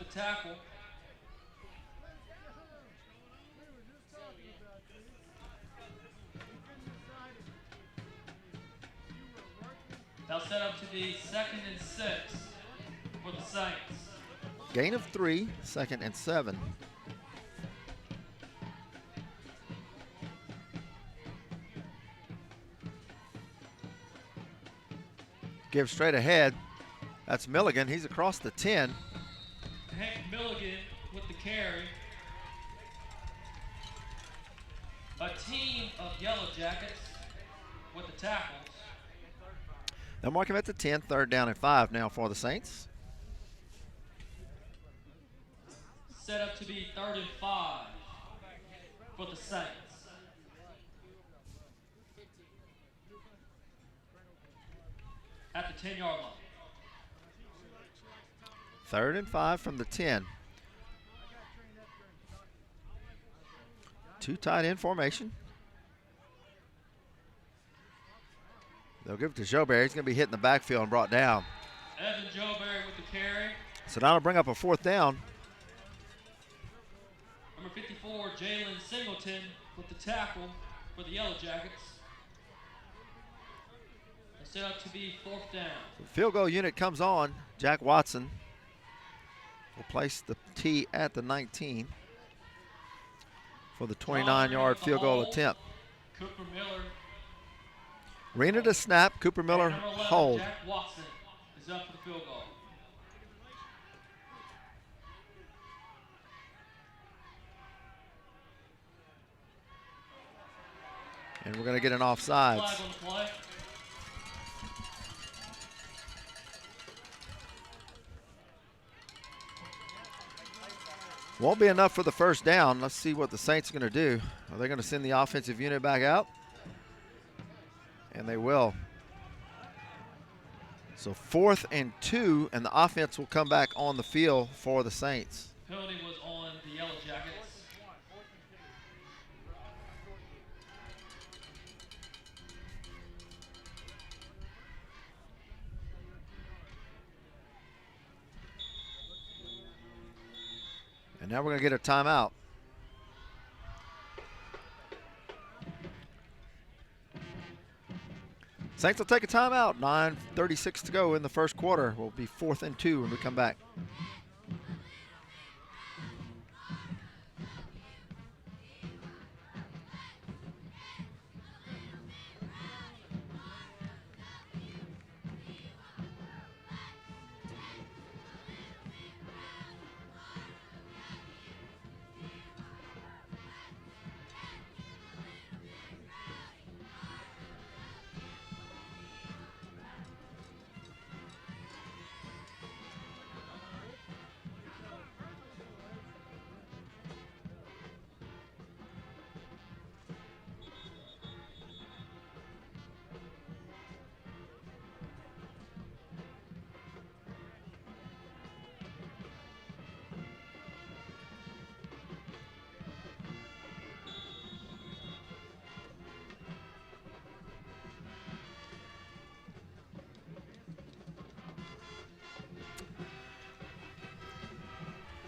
the tackle. They'll set up to be 2nd and 6 for the Saints. Gain of 3, 2nd and 7. Give straight ahead. That's Milligan. He's across the 10. Hank Milligan with the carry. A team of Yellow Jackets with the tackles. They'll mark him at the 10, 3rd down and 5 now for the Saints. Set up to be 3rd and 5 for the Saints. At the 10-yard line. 3rd and 5 from the 10. 2 tight end formation. They'll give it to Joberry. He's going to be hit in the backfield and brought down. Evan Joberry with the carry. So now it'll bring up a 4th down. Number 54, Jalen Singleton with the tackle for the Yellow Jackets. Set up to be 4th down. The field goal unit comes on. Jack Watson will place the tee at the 19 for the 29-yard field goal attempt. Cooper Miller. Arena to snap. Cooper Miller 11, hold. Jack Watson is up for the field goal. And we're going to get an offsides. Flag on the play. Won't be enough for the 1st down. Let's see what the Saints are going to do. Are they going to send the offensive unit back out? And they will. So 4th and 2, and the offense will come back on the field for the Saints. Penalty was on the Yellow Jackets. And now we're going to get a timeout. Saints will take a timeout. 9:36 to go in the 1st quarter. Will be 4th and 2 when we come back.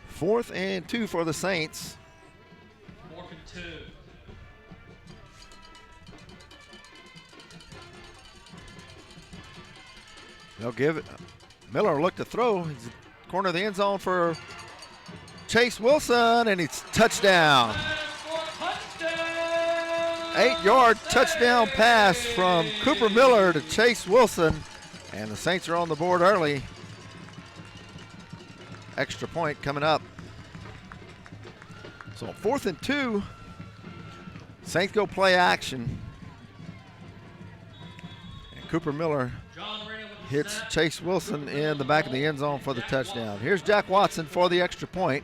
Fourth and 2 for the Saints. 4th and 2. They'll give it. Miller will look to throw. He's corner of the end zone for Chase Wilson, and it's touchdown. 8-yard touchdown pass from Cooper Miller to Chase Wilson, and the Saints are on the board early. Extra point coming up. So 4th and 2. Saints go play action. And Cooper Miller hits Chase Wilson in the back of the end zone for the touchdown. Here's Jack Watson for the extra point.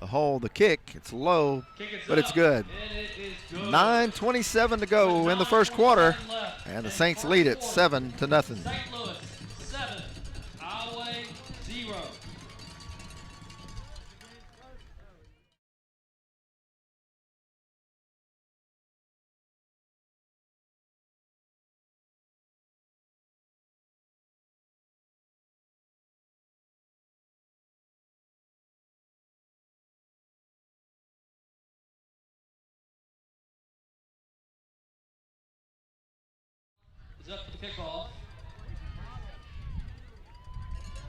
The hole, the kick, it's low, but it's good. 9:27 to go in the 1st quarter, and the Saints lead it 7-0. is up for the kickoff.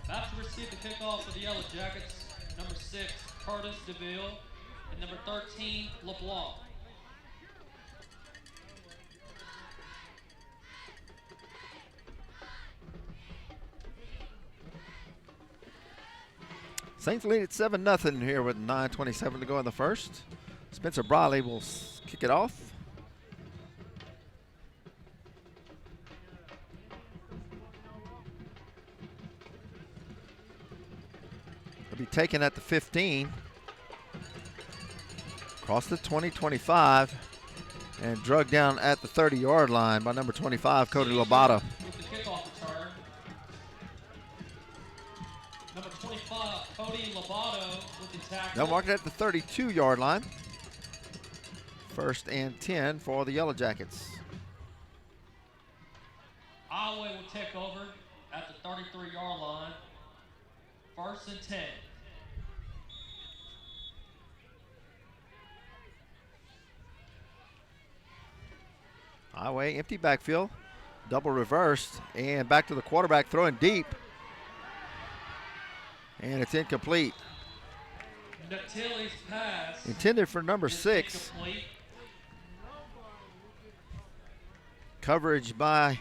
About to receive the kickoff for the Yellow Jackets, number 6, Curtis DeVille, and number 13, LeBlanc. Saints lead at 7-0 here with 9:27 to go in the first. Spencer Briley will kick it off. It'll be taken at the 15. Across the 20-25 and drugged down at the 30-yard line by number 25, Cody Lobato. With the kickoff return. Number 25, Cody Lobato with the tackle. They'll mark it at the 32-yard line. 1st and 10 for the Yellow Jackets. Iowa will take over at the 33-yard line. 1st and 10. Highway, empty backfield, double reversed, and back to the quarterback, throwing deep. And it's incomplete. Natili's pass. Intended for number 6. Incomplete. Coverage by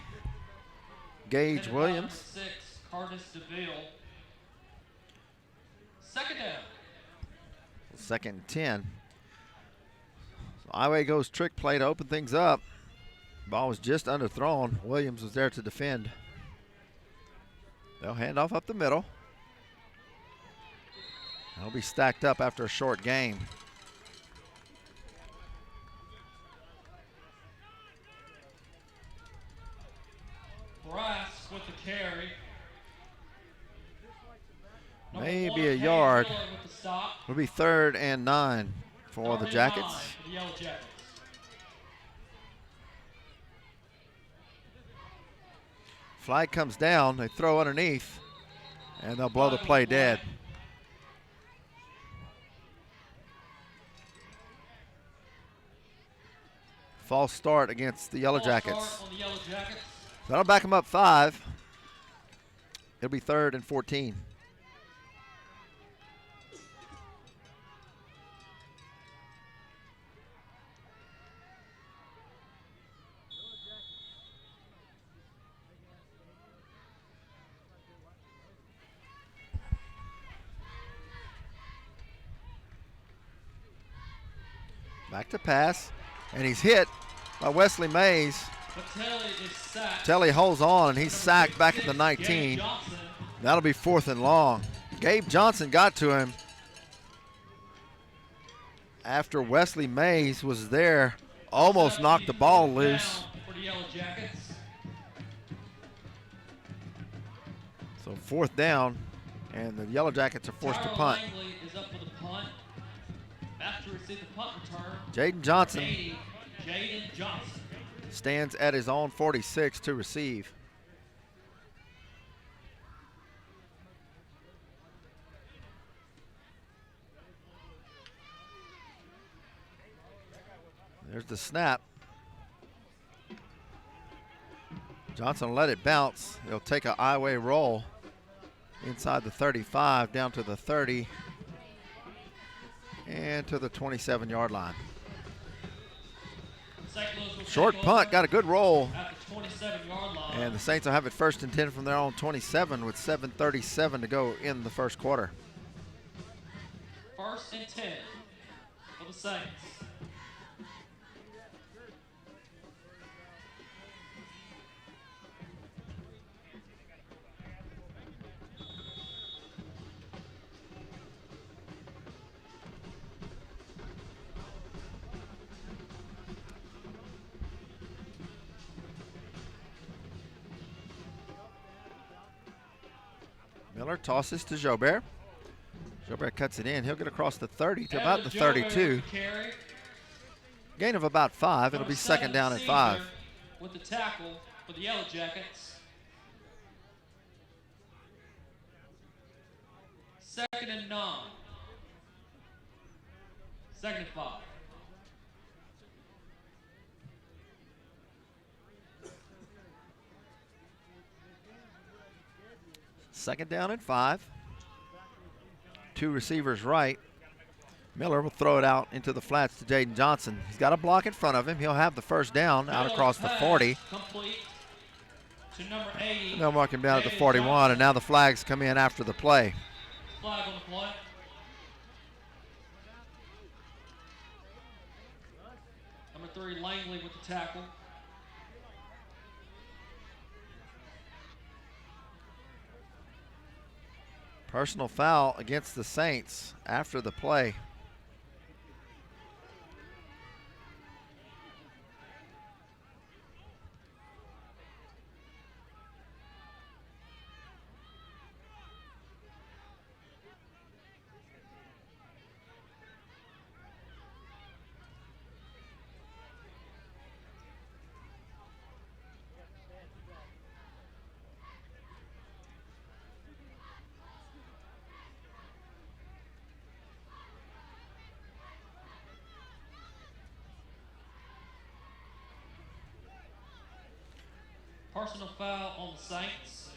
Gage Intended by Williams. Number 6, Curtis DeVille. 2nd down. 2nd and 10. So Highway goes trick play to open things up. Ball was just underthrown. Williams was there to defend. They'll hand off up the middle. They'll be stacked up after a short game. Brass with the carry. Maybe a yard. It'll be 3rd and 9 for the Jackets. For the Yellow Jackets. Flag comes down, they throw underneath, and they'll blow the play dead. False start against the Yellow Jackets. That'll back them up 5. It'll be 3rd and 14. Back to pass, and he's hit by Wesley Mays. Telly holds on, and he's sacked back at the 19. That'll be 4th and long. Gabe Johnson got to him after Wesley Mays was there, almost knocked the ball loose. So 4th down, and the Yellow Jackets are forced to punt. After receive the punt return, Jaden Johnson Johnson stands at his own 46 to receive. There's the snap. Johnson let it bounce. He'll take an I-way roll inside the 35 down to the 30 and to the 27-yard line. Short punt, got a good roll. And the Saints will have it 1st and 10 from their own 27 with 7:37 to go in the first quarter. 1st and 10 for the Saints. Miller tosses to Jobert. Jobert cuts it in. He'll get across the 30 to about the 32. Gain of about 5. It'll be 2nd down at 5. With the tackle for the Yellow Jackets. 2nd and 9. 2nd and 5. Second down and 5. 2 receivers right. Miller will throw it out into the flats to Jaden Johnson. He's got a block in front of him. He'll have the first down out across the 40. Complete to number 80. And they'll mark him down at the 41, and now the flags come in after the play. Flag on the play. Number 3, Langley with the tackle. Personal foul against the Saints after the play. Personal foul on the Saints.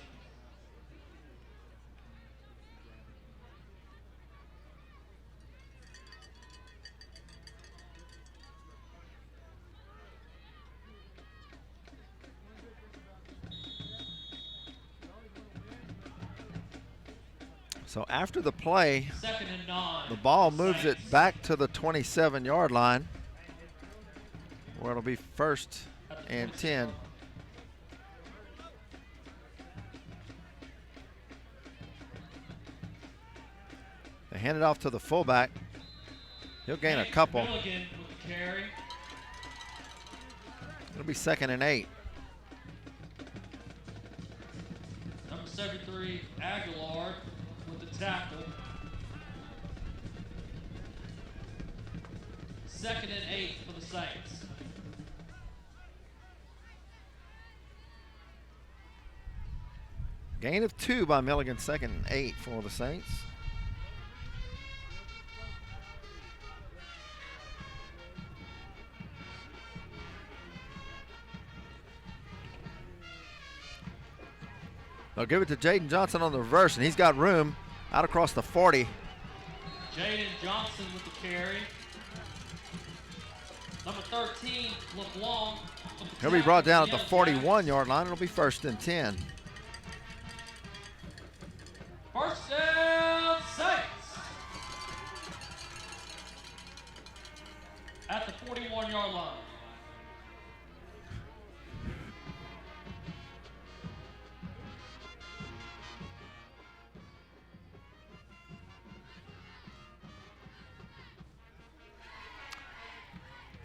So after the play, 2nd and 9. the ball moves Saints. it back to the 27-yard line, where it'll be 1st and 10. They hand it off to the fullback. He'll gain a couple. Milligan with the carry. It'll be 2nd and 8. Number 73, Aguilar with the tackle. 2nd and 8 for the Saints. Gain of 2 by Milligan, 2nd and 8 for the Saints. They'll give it to Jaden Johnson on the reverse, and he's got room out across the 40. Jaden Johnson with the carry. Number 13, LeBlanc. with the He'll be tackle brought down for at the Yellow Jackets. 41-yard line. It'll be 1st and 10. First down, Saints. At the 41-yard line.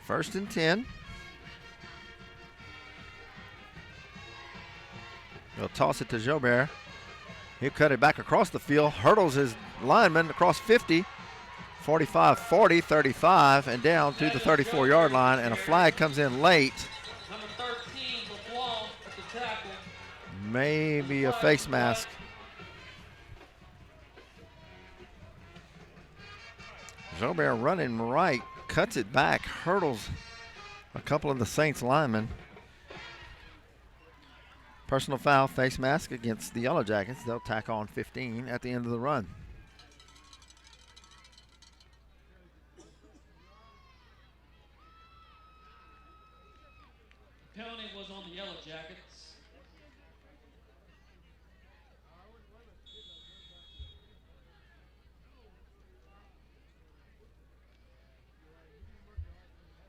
First and 10. They'll toss it to Jobert. He'll cut it back across the field, hurdles his lineman across 50, 45, 40, 35, and down to the 34-yard line, and a flag comes in late. Number 13, LeBlanc at the tackle. Maybe a face mask. Jobert running right, cuts it back, hurdles a couple of the Saints linemen. Personal foul, face mask against the Yellow Jackets. They'll tack on 15 at the end of the run. Penalty was on the Yellow Jackets.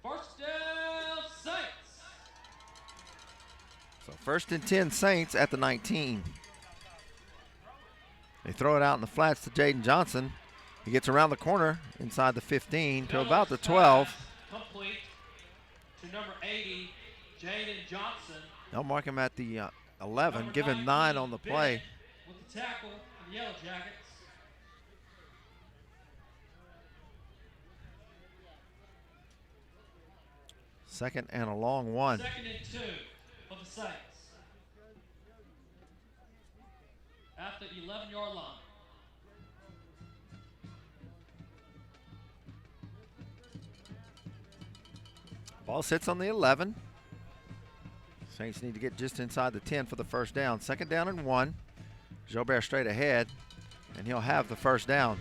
First down, Saints. So 1st and 10 Saints at the 19. They throw it out in the flats to Jaden Johnson. He gets around the corner inside the 15 to about the 12. Complete to number 80, Jaden Johnson. They'll mark him at the 11, Number give him 9 on the play. With the tackle for the Yellow Jackets. Second and a long one. 2nd and 2 for the Saints. At the 11-yard line. Ball sits on the 11. Saints need to get just inside the 10 for the first down. 2nd down and 1. Jobert straight ahead, and he'll have the first down.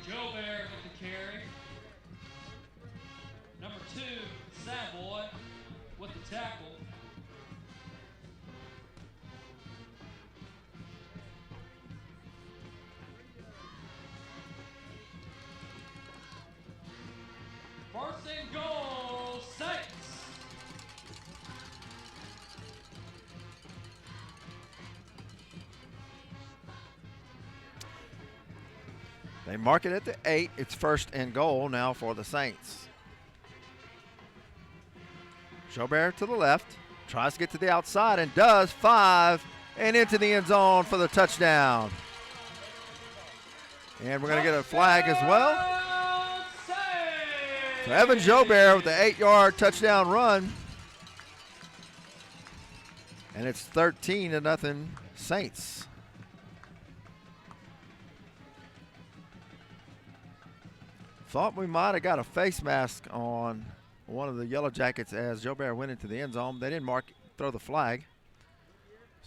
Jobert with the carry. Number 2, Savoy with the tackle. First and goal, Saints. They mark it at the 8. It's first and goal now for the Saints. Jobert to the left, tries to get to the outside and does. 5 and into the end zone for the touchdown. And we're going to get a flag as well. So Evan Jobert with the 8-yard touchdown run. And it's 13-0 Saints. Thought we might have got a face mask on one of the Yellow Jackets as Jobert went into the end zone. They didn't throw the flag.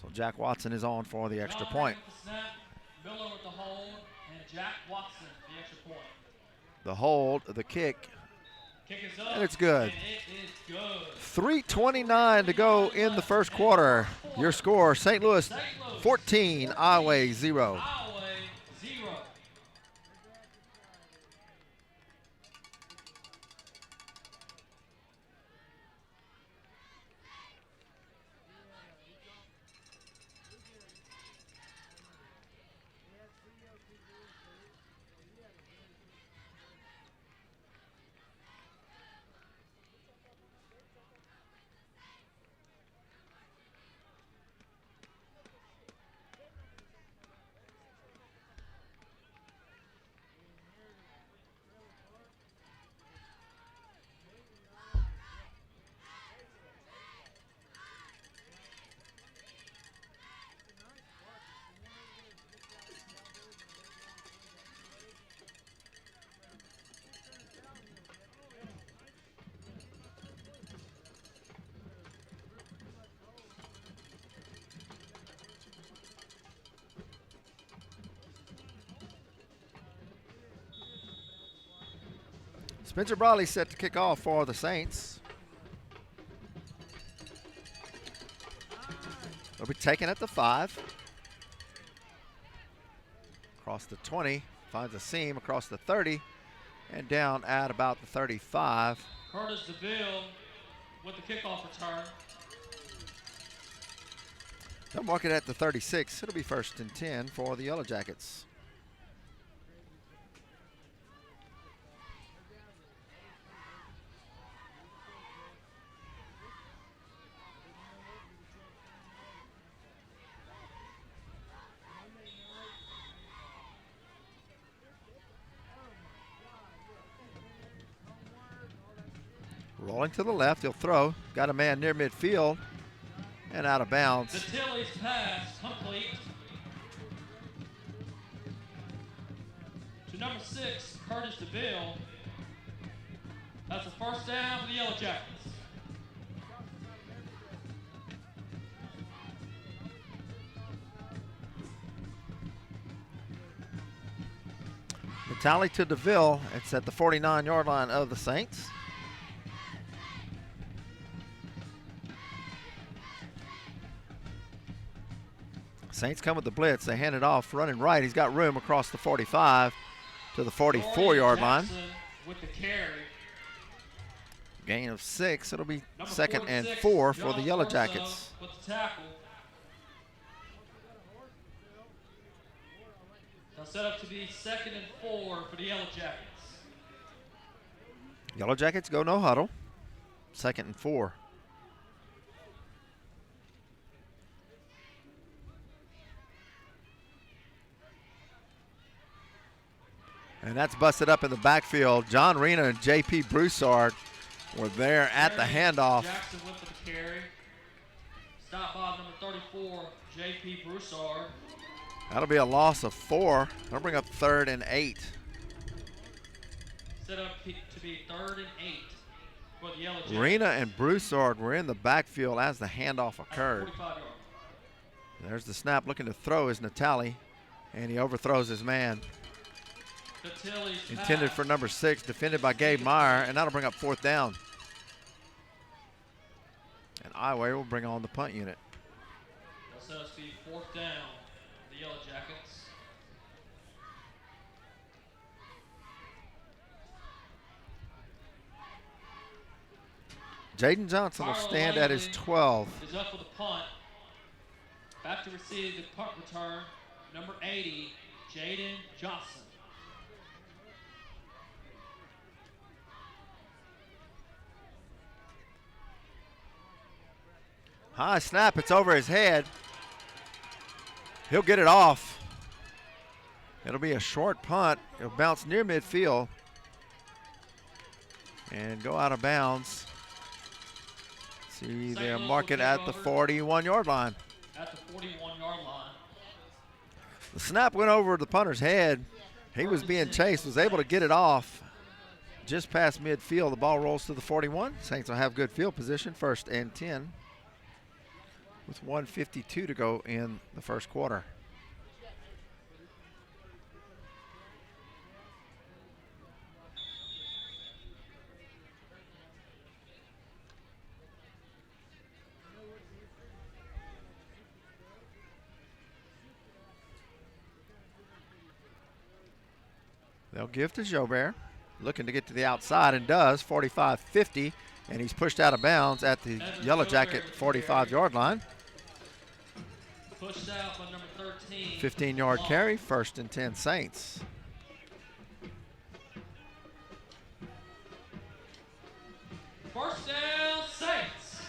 So Jack Watson is on for the extra point. Miller with the hold, and Jack Watson the extra point. The hold, the kick, Kick is up, and it's good. And it is good. 3:29 to go in the first quarter. Your score, St. Louis 14, Iowa 0. Iowa 0. Spencer Bradley set to kick off for the Saints. They'll be taken at the 5. Across the 20, finds a seam across the 30, and down at about the 35. Curtis DeVille with the kickoff return. They'll mark it at the 36. It'll be first and 10 for the Yellow Jackets. Rolling to the left, he'll throw. Got a man near midfield and out of bounds. The Tilly's pass complete to number 6, Curtis DeVille. That's a first down for the Yellow Jackets. The tally to DeVille, it's at the 49-yard line of the Saints. Saints come with the blitz. They hand it off, running right. He's got room across the 45 to the 44-yard line. With the carry. Gain of 6. It'll be Number second 46, and 4 for the John Yellow Corso Jackets. with the tackle. Now set up to be second and 4 for the Yellow Jackets. Yellow Jackets go no huddle. Second and 4. And that's busted up in the backfield. John Rena and J.P. Broussard were there at the handoff. Jackson with the carry. Stop by number 34, J.P. Broussard. That'll be a loss of 4. They'll bring up 3rd and 8. Set up to be 3rd and 8 for the Yellow Jackets. Rena and Broussard were in the backfield as the handoff occurred. 45 yards. There's the snap, looking to throw is Natali, and he overthrows his man. Intended for number 6, defended by Gabe Meyer, and that'll bring up 4th down. And Iway will bring on the punt unit. SLC 4th down, the Yellow Jackets. Jaden Johnson will stand at his 12. Is up for the punt. Back to receive the punt return, number 80, Jaden Johnson. High snap, it's over his head. He'll get it off. It'll be a short punt. It'll bounce near midfield and go out of bounds. See, they'll mark it at the 41-yard line. At the 41-yard line. The snap went over the punter's head. He was being chased, was able to get it off just past midfield. The ball rolls to the 41. Saints will have good field position, 1st and 10, with 1:52 to go in the first quarter. They'll give to Jobert, looking to get to the outside, and does, 45-50, and he's pushed out of bounds at the Yellow Jacket 45-yard line. Pushed out by number 13. 15-yard carry, 1st and 10 Saints. First down, Saints.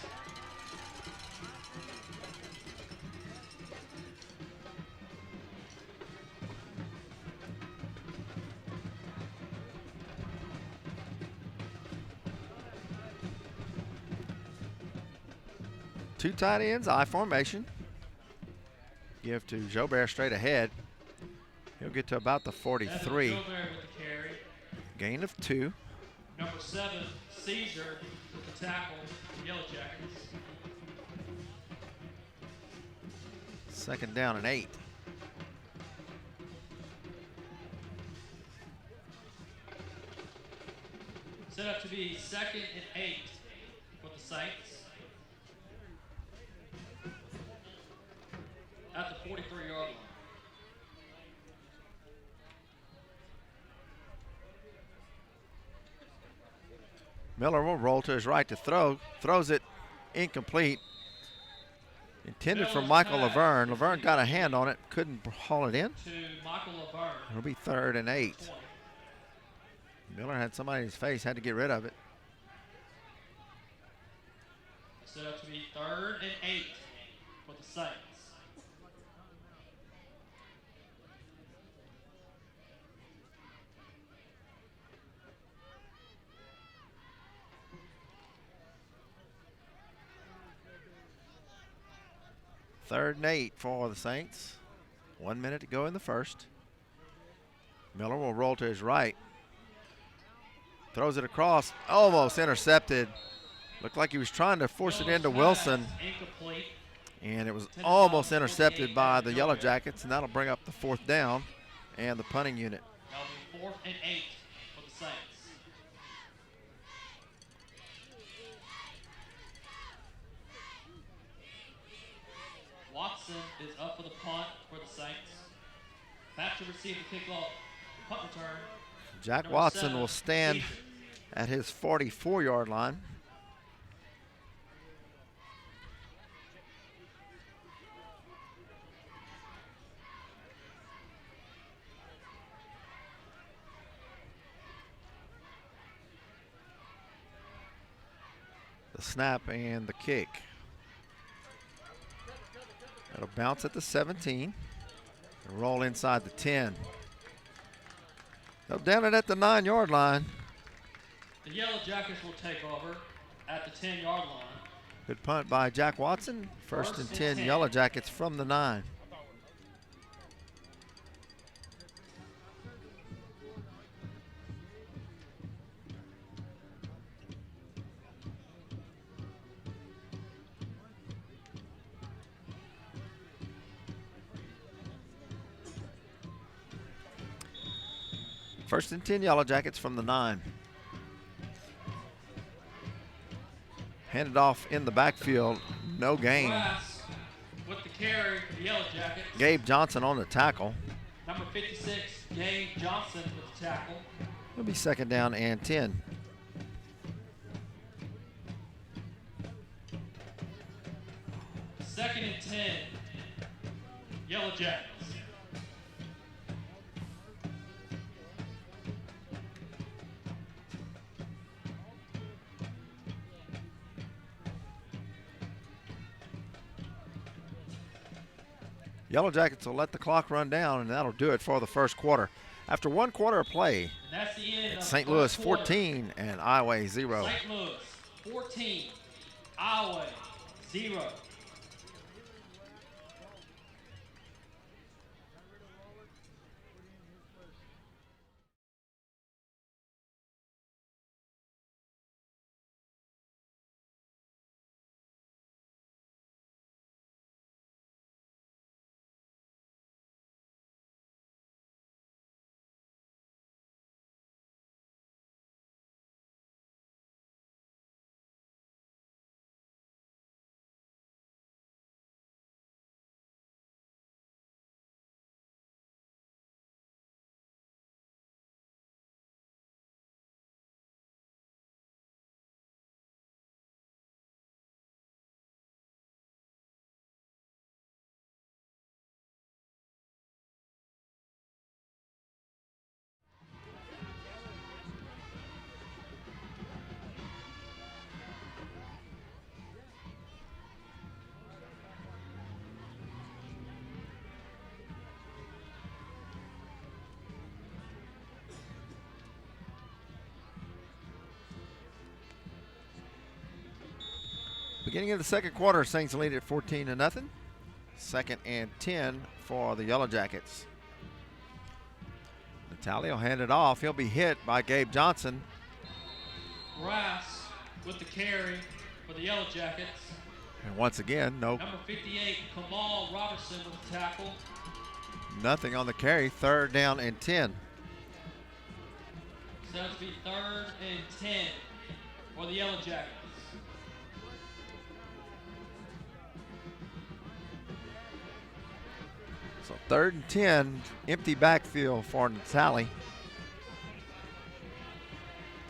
Two tight ends, I formation. Give to Jobert straight ahead. He'll get to about the 43. Jobert with the carry. Gain of 2. Number 7, Caesar with the tackle, Yellow Jackets. 2nd down and 8. Set up to be 2nd and 8 for the Saints. At the 43-yard line. Miller will roll to his right to throw. Throws it incomplete. Intended for Michael Laverne. Laverne got a hand on it. Couldn't haul it in. To Michael Laverne. It'll be 3rd and 8. 20. Miller had somebody in his face. Had to get rid of it. Set up to be 3rd and 8 for the Saints. Third and 8 for the Saints. 1 minute to go in the first. Miller will roll to his right. Throws it across, almost intercepted. Looked like he was trying to force it into Wilson. Incomplete. And it was almost intercepted by the Yellow Jackets, and that'll bring up the 4th down and the punting unit. That'll be 4th and 8 for the Saints. Watson is up for the punt for the Saints. Back to receive the kickoff punt return. Jack Number Watson 7, will stand Caesar. at his 44-yard line. The snap and the kick. It'll bounce at the 17 and roll inside the 10. They'll down it at the 9-yard line. The Yellow Jackets will take over at the 10-yard line. Good punt by Jack Watson. First and 10 Yellow Jackets from the 9. First and 10 Yellow Jackets from the 9. Handed off in the backfield, no gain. Grass with the carry for the Yellow Jackets. Gabe Johnson on the tackle. Number 56, Gabe Johnson with the tackle. It'll be second down and 10. Second and 10, Yellow Jackets. Yellow Jackets will let the clock run down, and that'll do it for the first quarter. After 1 quarter of play, And that's the end it's of St. the Louis first quarter. 14 and Iowa 0. St. Louis 14, Iowa 0. Beginning of the second quarter, Saints lead at 14-0. Second and 10 for the Yellow Jackets. Natale will hand it off. He'll be hit by Gabe Johnson. Grass with the carry for the Yellow Jackets. And once again, Number 58, Kamal Robertson with the tackle. nothing on the carry. Third down and 10. So it's be third and 10 for the Yellow Jackets. So third and 10, empty backfield for Natale.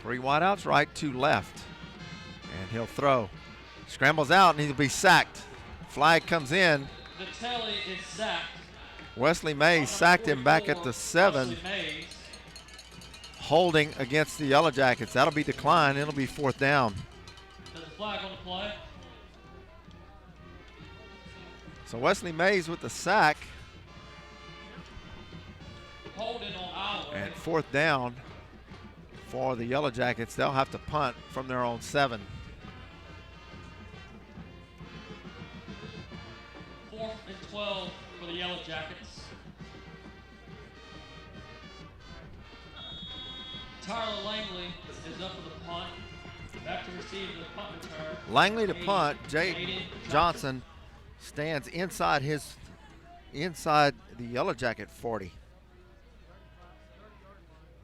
3 wideouts, right, 2 left. And he'll throw. Scrambles out and he'll be sacked. Flag comes in. Natale is sacked. Wesley Mays sacked him back at the 7, Wesley Mays. holding against the Yellow Jackets. That'll be declined. It'll be fourth down. There's a flag on the play. So Wesley Mays with the sack. Holding on Iowa. And fourth down for the Yellow Jackets. They'll have to punt from their own 7. Fourth and 12 for the Yellow Jackets. Tyler Langley is up for the punt. Back to receive the punt return. Langley to punt. Jay Johnson stands inside the Yellow Jacket 40.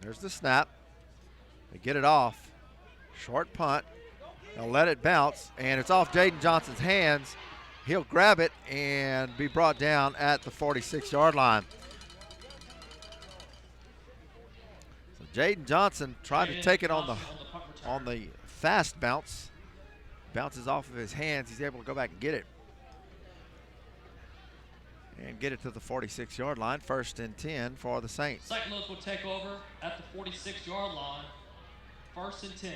There's the snap. They get it off. Short punt. They'll let it bounce, and it's off Jaden Johnson's hands. He'll grab it and be brought down at the 46-yard line. So Jaden Johnson tried to take it on the fast bounce. Bounces off of his hands. He's able to go back and get it. And get it to the 46-yard line. First and 10 for the Saints. St. Louis will take over at the 46-yard line. First and 10.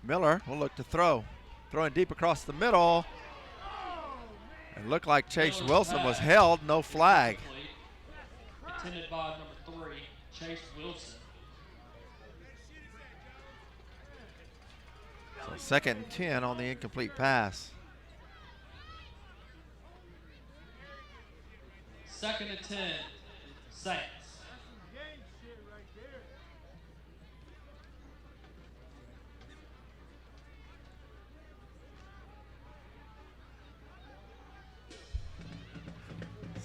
Miller will look to throw. Throwing deep across the middle. It looked like Chase Wilson was held. No flag. Intended by number 3, Chase Wilson. So second and 10 on the incomplete pass. Second and 10, Saints.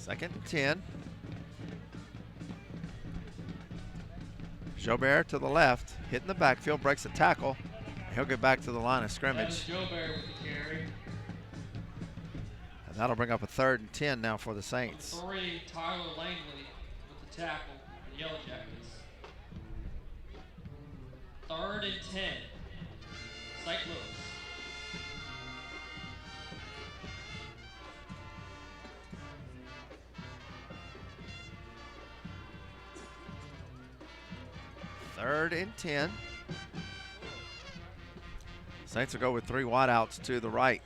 2nd and 10. Jobert to the left, hitting the backfield, breaks a tackle. He'll get back to the line of scrimmage. Jobert with the carry. And that'll bring up a 3rd and 10 now for the Saints. Number 3, Tyler Langley with the tackle for the Yellow Jackets. 3rd and 10, St. Louis. Third and 10. Saints will go with 3 wideouts to the right.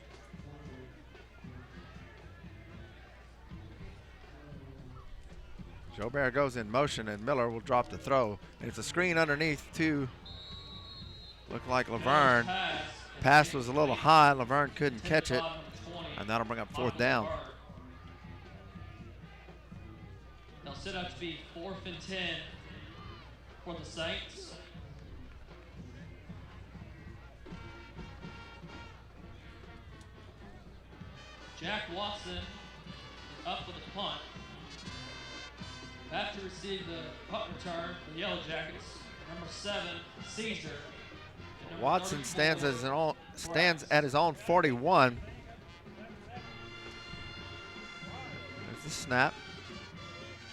Jobert goes in motion, and Miller will drop the throw. And it's a screen underneath to look like Laverne. Pass was a little high. Laverne couldn't catch it, and that'll bring up 4th down. They'll set up to be 4th and 10 for the Saints. Jack Watson is up with a punt. Back to receive the punt return for the Yellow Jackets. Number 7, Caesar. Watson stands at his own 41. There's the snap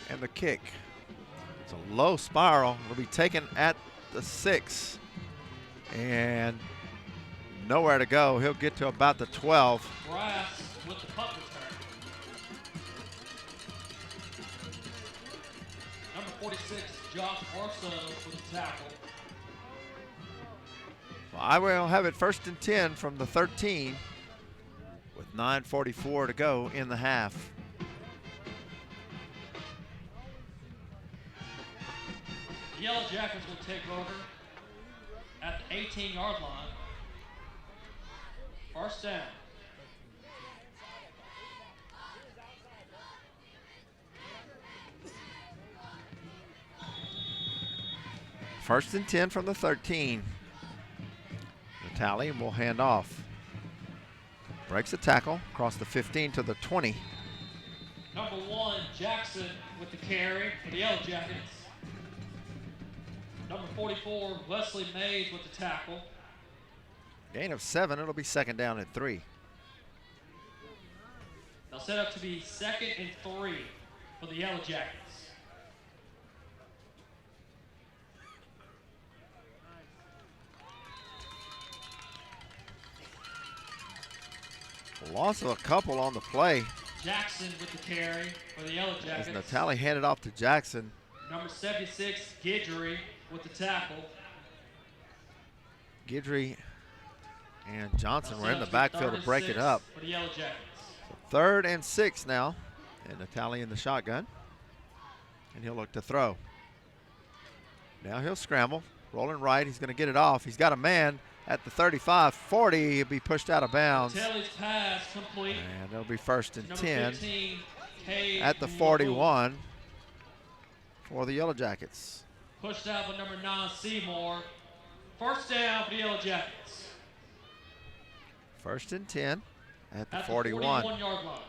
and the kick. It's a low spiral. It'll be taken at the 6 and nowhere to go. He'll get to about the 12. Brass with the punt return. Number 46, Josh Orso with the tackle. Well, I will have it 1st and 10 from the 13 with 9:44 to go in the half. The Yellow Jackets will take over at the 18-yard line. 1st down. First and 10 from the 13. Natali will hand off. Breaks a tackle across the 15 to the 20. Number 1, Jackson with the carry for the Yellow Jackets. Number 44, Wesley Mays with the tackle. Gain of 7, it'll be 2nd down and 3. They'll set up to be 2nd and 3 for the Yellow Jackets. Loss of a couple on the play. Jackson with the carry for the Yellow Jackets. As Natali handed off to Jackson. Number 76, Guidry with the tackle. Guidry and Johnson were in the backfield to break it up. For the Yellow Jackets. So 3rd and 6 now. And Natali in the shotgun. And he'll look to throw. Now he'll scramble. Rolling right. He's going to get it off. He's got a man at the 35, 40. He'll be pushed out of bounds. Natali's pass complete. And it'll be 1st and Number 10 15, Cade at the 41 for the Yellow Jackets. Pushed out by number 9, Seymour. 1st down for the Yellow Jackets. 1st and 10 at the At 41. The 41-yard line.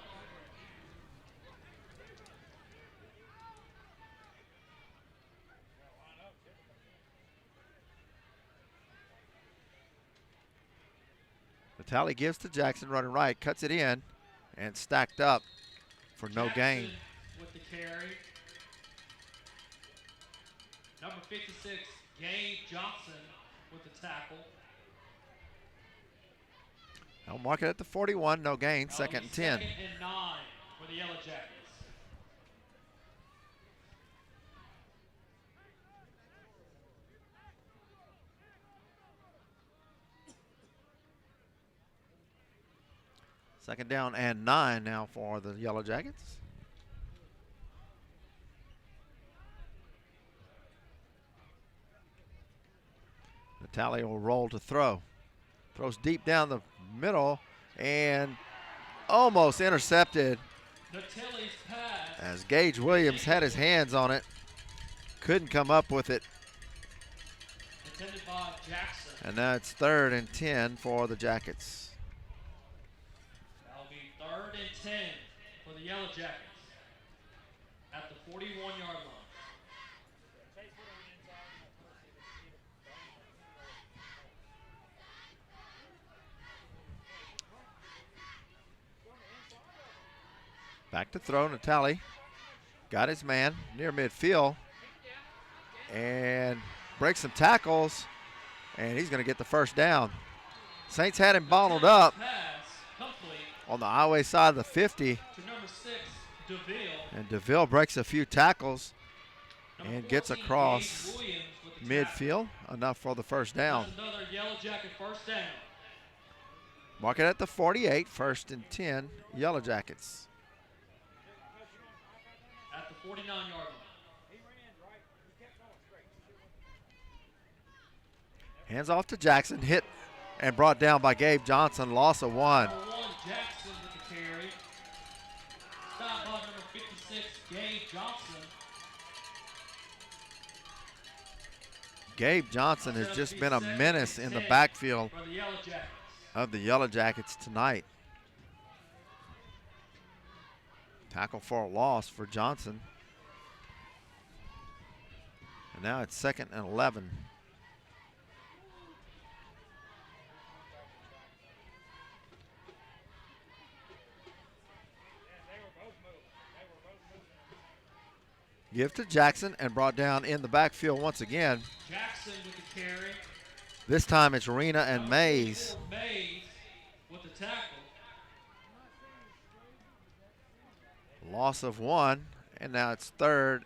Natali gives to Jackson, running right, cuts it in, and stacked up for no gain. With the carry. Number 56, Gabe Johnson with the tackle. I'll mark it at the 41, no gain, 2nd and 10. 2nd and 9 for the Yellow Jackets. Second down and 9 now for the Yellow Jackets. Natali will roll to throw. Throws deep down the middle and almost intercepted Natali's pass. as Gage Williams had his hands on it. Couldn't come up with it. Intended by Jackson. And now it's 3rd and 10 for the Jackets. That'll be 3rd and 10 for the Yellow Jackets. 41-yard line. Back to throw, Natali. Got his man near midfield and breaks some tackles, and he's going to get the first down. Saints had him bottled up on the highway side of the 50. To number 6, DeVille. And DeVille breaks a few tackles and gets across midfield, enough for the first down. That's another Yellow Jacket first down. Mark it at the 48, 1st and 10, Yellow Jackets. At the 49-yard line. Hands off to Jackson, hit and brought down by Gabe Johnson, loss of 1. Number 1, Jackson with the carry. Stop by number 56, Gabe Johnson. Gabe Johnson has just been a menace in the backfield For the Yellow Jackets. of the Yellow Jackets tonight. Tackle for a loss for Johnson. And now it's 2nd and 11. Give to Jackson and brought down in the backfield once again. Jackson with the carry. This time it's Rena and Mays. Mays with the tackle. Loss of 1, and now it's 3rd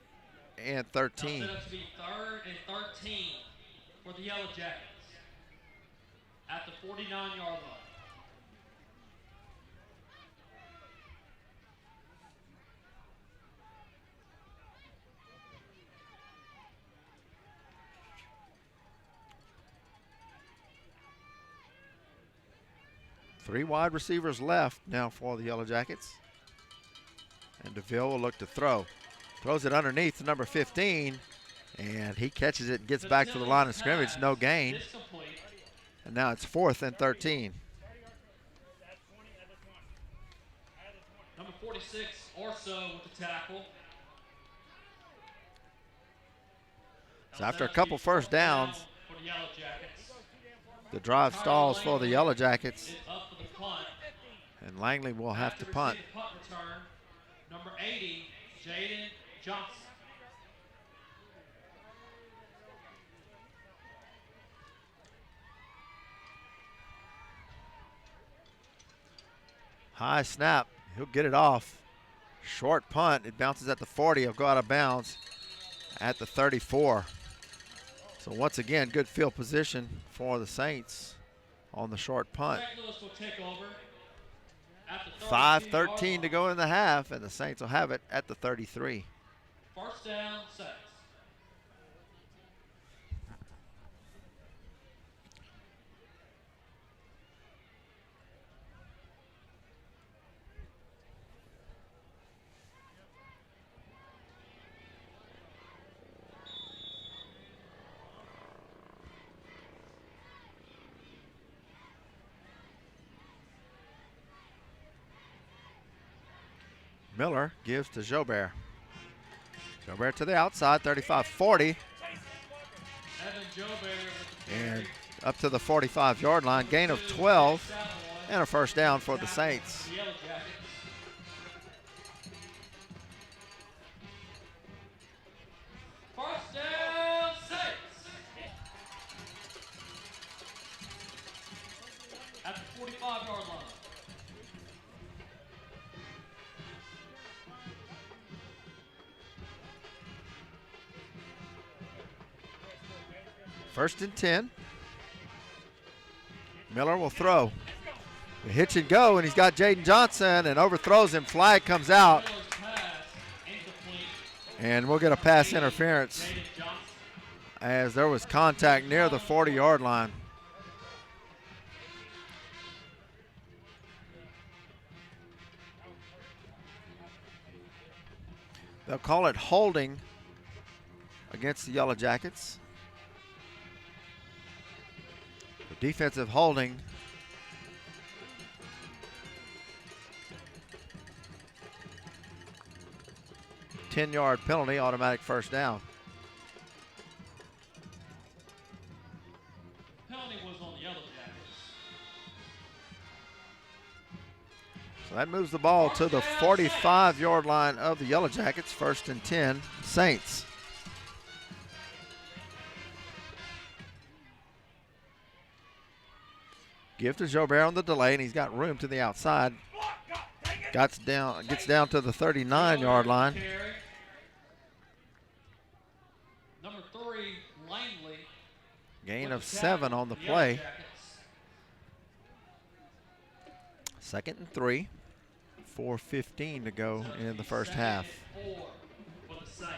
and 13. Now set up to be 3rd and 13 for the Yellow Jackets at the 49-yard line. Three wide receivers left now for the Yellow Jackets. And DeVille will look to throw. Throws it underneath to number 15, and he catches it and gets back to the line of scrimmage, no gain. And now it's 4th and 13. Number 46, Orso with the tackle. So after a couple first downs, for the Yellow Jackets. the drive stalls for the Yellow Jackets, Is up for the punt. and Langley will have to After punt. receiving punt return, number 80, Jaden Johnson. High snap, he'll get it off. Short punt, it bounces at the 40, it'll go out of bounds at the 34. So once again, good field position for the Saints on the short punt. St. Louis will take over at the 5:13 to go in the half, and the Saints will have it at the 33. First down, Saints. Miller gives to Jobert. Jobert to the outside, 35-40, Evan Jobert with the carry. and up to the 45-yard line. Gain of 12 and a first down for the Saints. The Yellow Jackets. First down, Saints. At the 45-yard line. First and 10. Miller will throw. The hitch and go, and he's got Jaden Johnson and overthrows him. Flag comes out, Miller's pass, incomplete. and we'll get a pass interference Jaden Johnson. as there was contact near the 40-yard line. They'll call it holding against the Yellow Jackets. The defensive holding. 10-yard penalty, automatic first down. Penalty was on the Yellow Jackets. So that moves the ball to the 45-yard line of the Yellow Jackets. 1st and 10, Saints. Give to Jobert on the delay, and he's got room to the outside. Gets down to the 39-yard line. Number 3, Langley. Gain of 7 on the play. 2nd and 3. 4:15 to go in the first half. 4 for the Saints.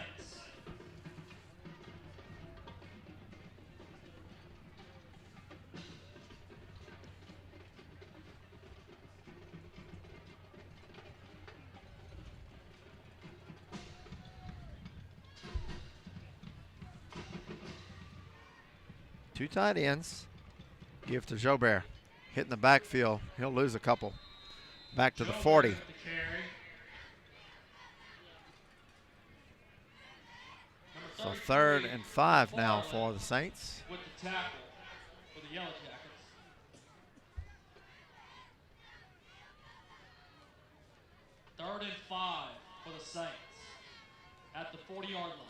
Two tight ends. Give to Jobert. Hitting the backfield. He'll lose a couple. Back to the 40. So 3rd and 5 now for the Saints. With the tackle for the Yellow Jackets. Third and 5 for the Saints at the 40-yard line.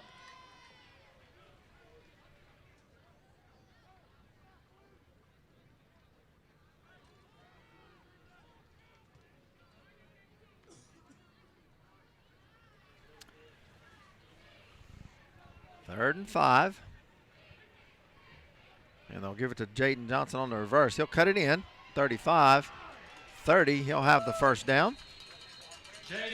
Third and 5. And they'll give it to Jaden Johnson on the reverse. He'll cut it in. 35, 30. He'll have the first down.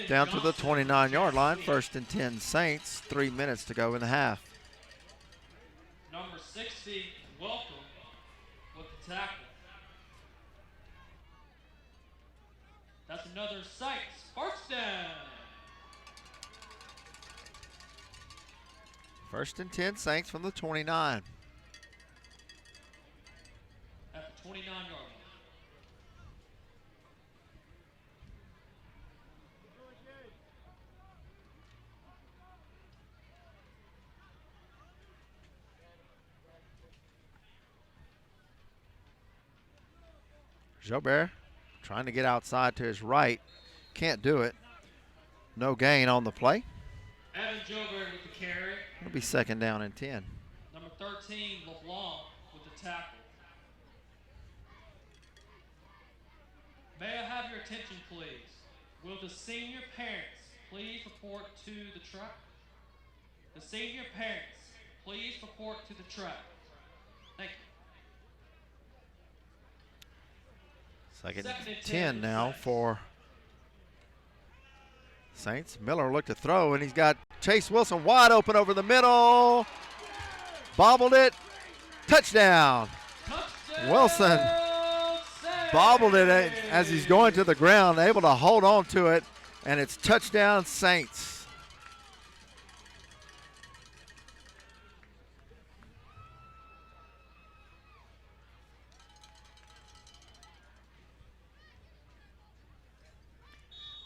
Down to the 29-yard line. 1st and 10 Saints. 3 minutes to go in the half. Number 60, Welcome with the tackle. That's another Saints first down. 1st and 10 Saints from the 29. At the 29-yard line. Jobert trying to get outside to his right. Can't do it. No gain on the play. Evan Jobert with the carry. It'll be 2nd down and 10. Number 13, LeBlanc with the tackle. May I have your attention, please? Will the senior parents please report to the track? The senior parents, please report to the track. Thank you. 2nd and 10 now for Saints. Miller looked to throw, and he's got Chase Wilson wide open over the middle. Bobbled it. Touchdown. Wilson bobbled it as he's going to the ground, able to hold on to it, and it's touchdown Saints.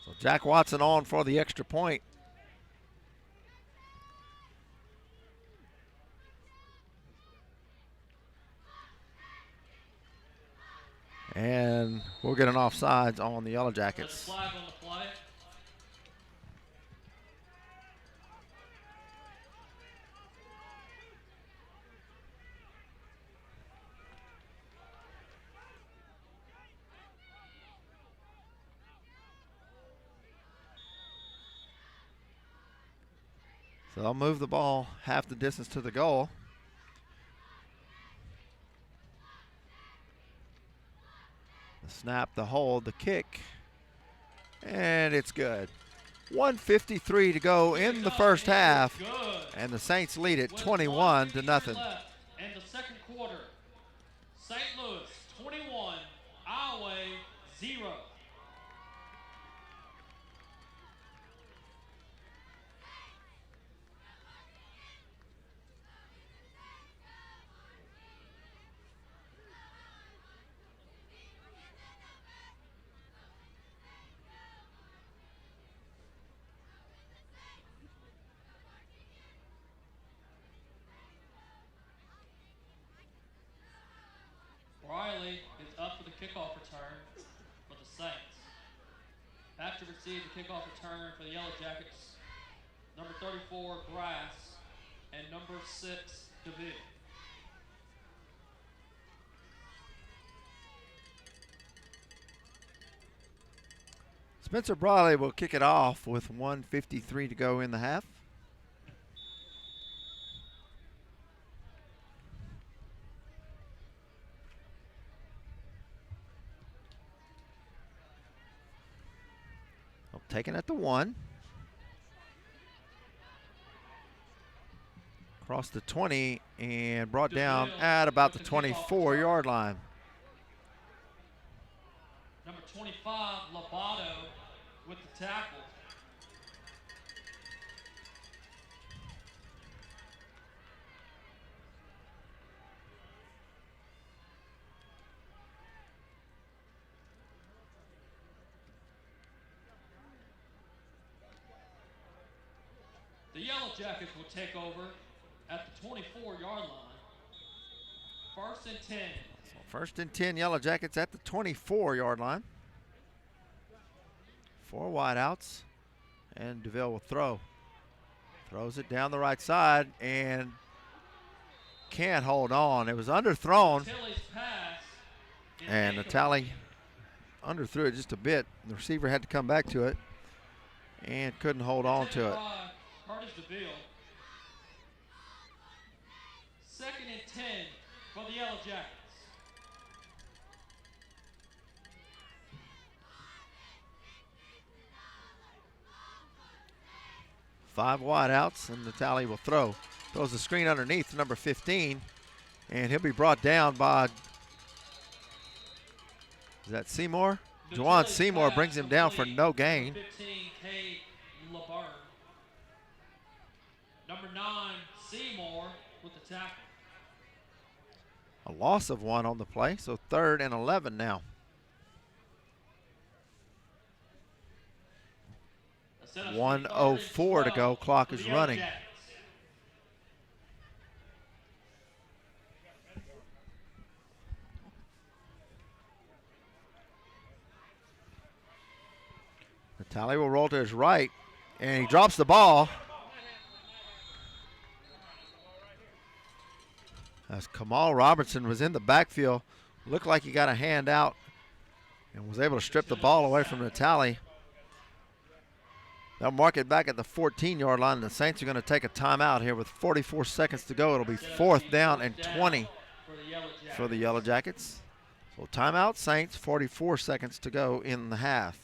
So Jack Watson on for the extra point. And we'll get an offsides on the Yellow Jackets. Flag on the play. So they'll move the ball half the distance to the goal. The snap, the hold, the kick, and it's good. 1:53 to go in the first half, and the Saints lead it 21-0. In the second quarter, St. Louis 21, Iowa 0. Back to receive the kickoff return for the Yellow Jackets. Number 34, Grass, and number 6, DeVille. Spencer Briley will kick it off with 1:53 to go in the half. Taken at the 1. Across the 20 and brought down at about the 24-yard line. Number 25, Lobato with the tackle. The Yellow Jackets will take over at the 24-yard line. 1st and 10. So 1st and 10, Yellow Jackets at the 24-yard line. 4 wideouts, and DeVille will throw. Throws it down the right side and can't hold on. It was underthrown, and Natali underthrew it just a bit. The receiver had to come back to it and couldn't hold on to it. DeVille. 2nd and 10 for the Yellow Jackets. Five wideouts, and Natali will throw. Throws the screen underneath number 15, and he'll be brought down by, is that Seymour? Juwan Seymour brings him down for no gain. 15, K. LeBarn. Number 9, Seymour with the tackle. A loss of 1 on the play, so 3rd and 11 now. 1:04 to go, clock is running. Natali will roll to his right, and he drops the ball. As Kamal Robertson was in the backfield, looked like he got a hand out and was able to strip the ball away from Natali. They'll mark it back at the 14-yard line. The Saints are going to take a timeout here with 44 seconds to go. It'll be 4th down and 20 for the Yellow Jackets. So timeout, Saints, 44 seconds to go in the half.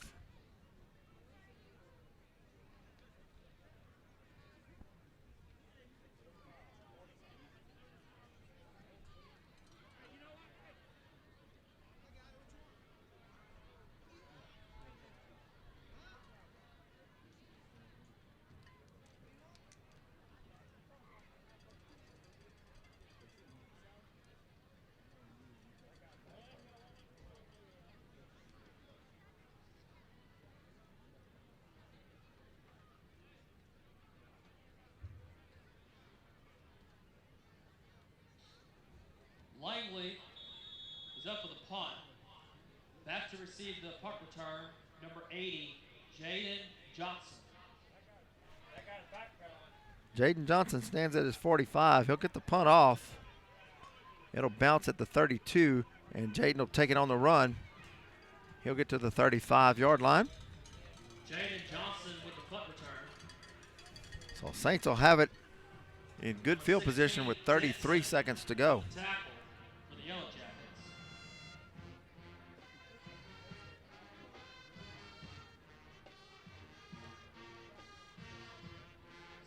Langley is up for the punt. Back to receive the punt return, number 80, Jaden Johnson. Jaden Johnson stands at his 45. He'll get the punt off. It'll bounce at the 32, and Jaden will take it on the run. He'll get to the 35-yard line. Jaden Johnson with the punt return. So Saints will have it in good field position with 33 seconds to go. Tackle for the Yellow Jackets.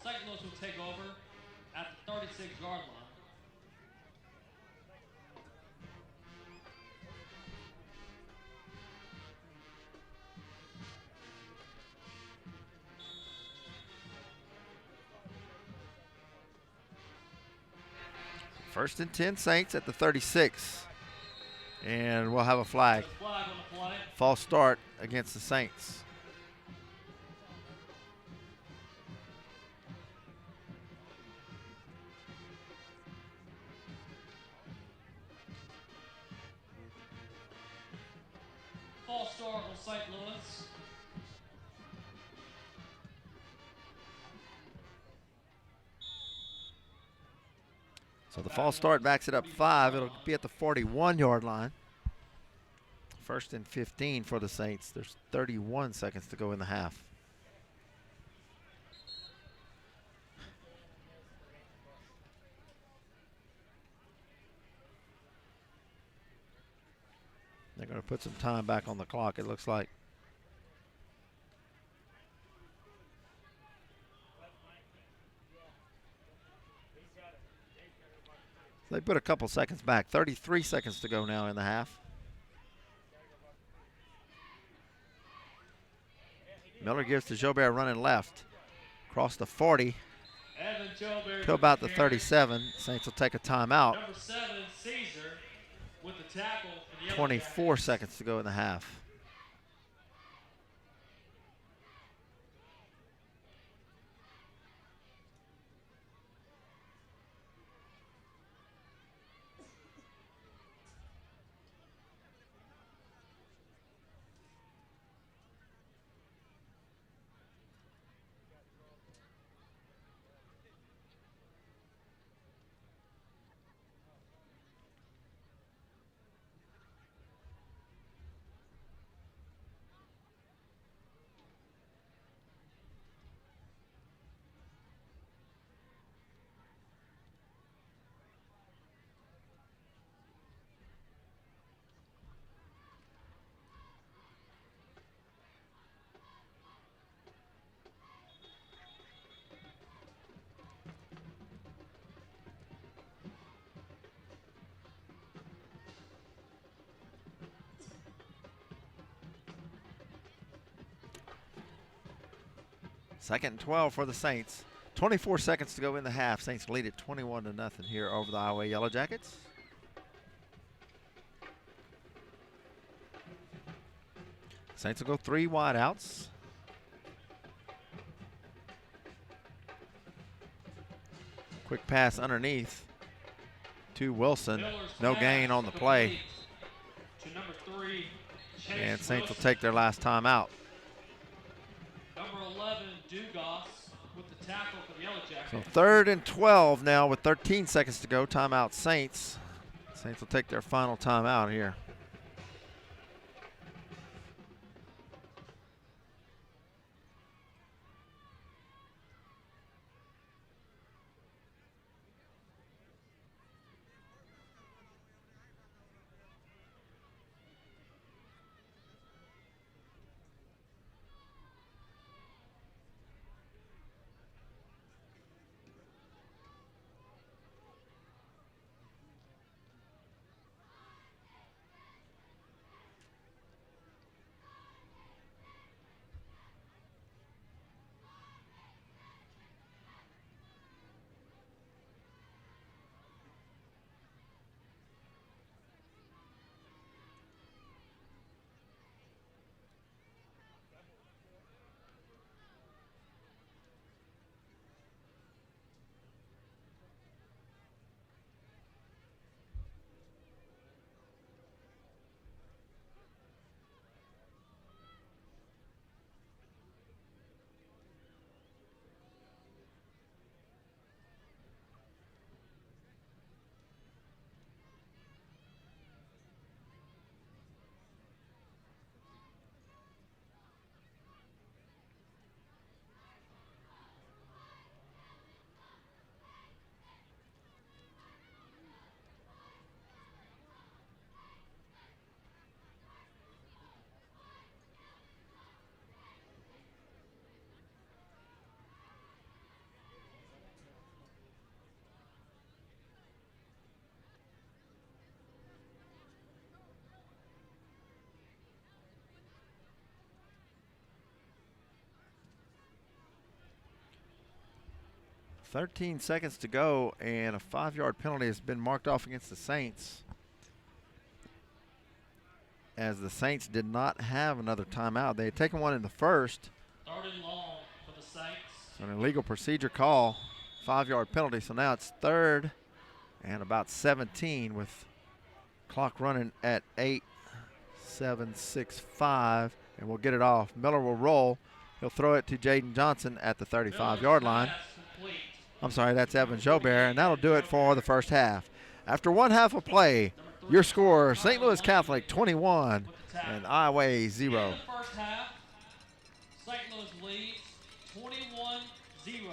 St. Louis will take over at the 36-yard line. First and 10 Saints at the 36. And we'll have a flag. Flag on the play. False start against the Saints. False start on St. Louis. false start backs it up 5. It'll be at the 41-yard line. 1st and 15 for the Saints. There's 31 seconds to go in the half. They're going to put some time back on the clock, it looks like. They put a couple seconds back. 33 seconds to go now in the half. Miller gives to Jobert running left. Across the 40 to about the 37. Saints will take a timeout. Number 7, Caesar, with the tackle for the Yellow 24 Jackets. seconds to go in the half. Second and 12 for the Saints. 24 seconds to go in the half. Saints lead it 21-0 here over the Iowa Yellow Jackets. Saints will go 3 wideouts. Quick pass underneath to Wilson. No gain on the play. To number 3, Chase And Saints will Wilson. take their last timeout. Number 11, Dugas, with the tackle for the Yellow Jackets. So 3rd and 12 now with 13 seconds to go. Timeout Saints. Saints will take their final timeout here. .13 seconds to go, and a 5-yard penalty has been marked off against the Saints, as the Saints did not have another timeout. They had taken one in the first. 3rd and long for the Saints. An illegal procedure call, 5-yard penalty. So now it's 3rd and about 17 with clock running at 8, 7, 6, 5, and we'll get it off. Miller will roll. He'll throw it to Jaden Johnson at the 35-yard line. Pass complete. I'm sorry, that's Evan Jobert, and that'll do it for the first half. After one half of play, your score, St. Louis Catholic 21 and Iowa 0. In the first half, St. Louis leads 21-0.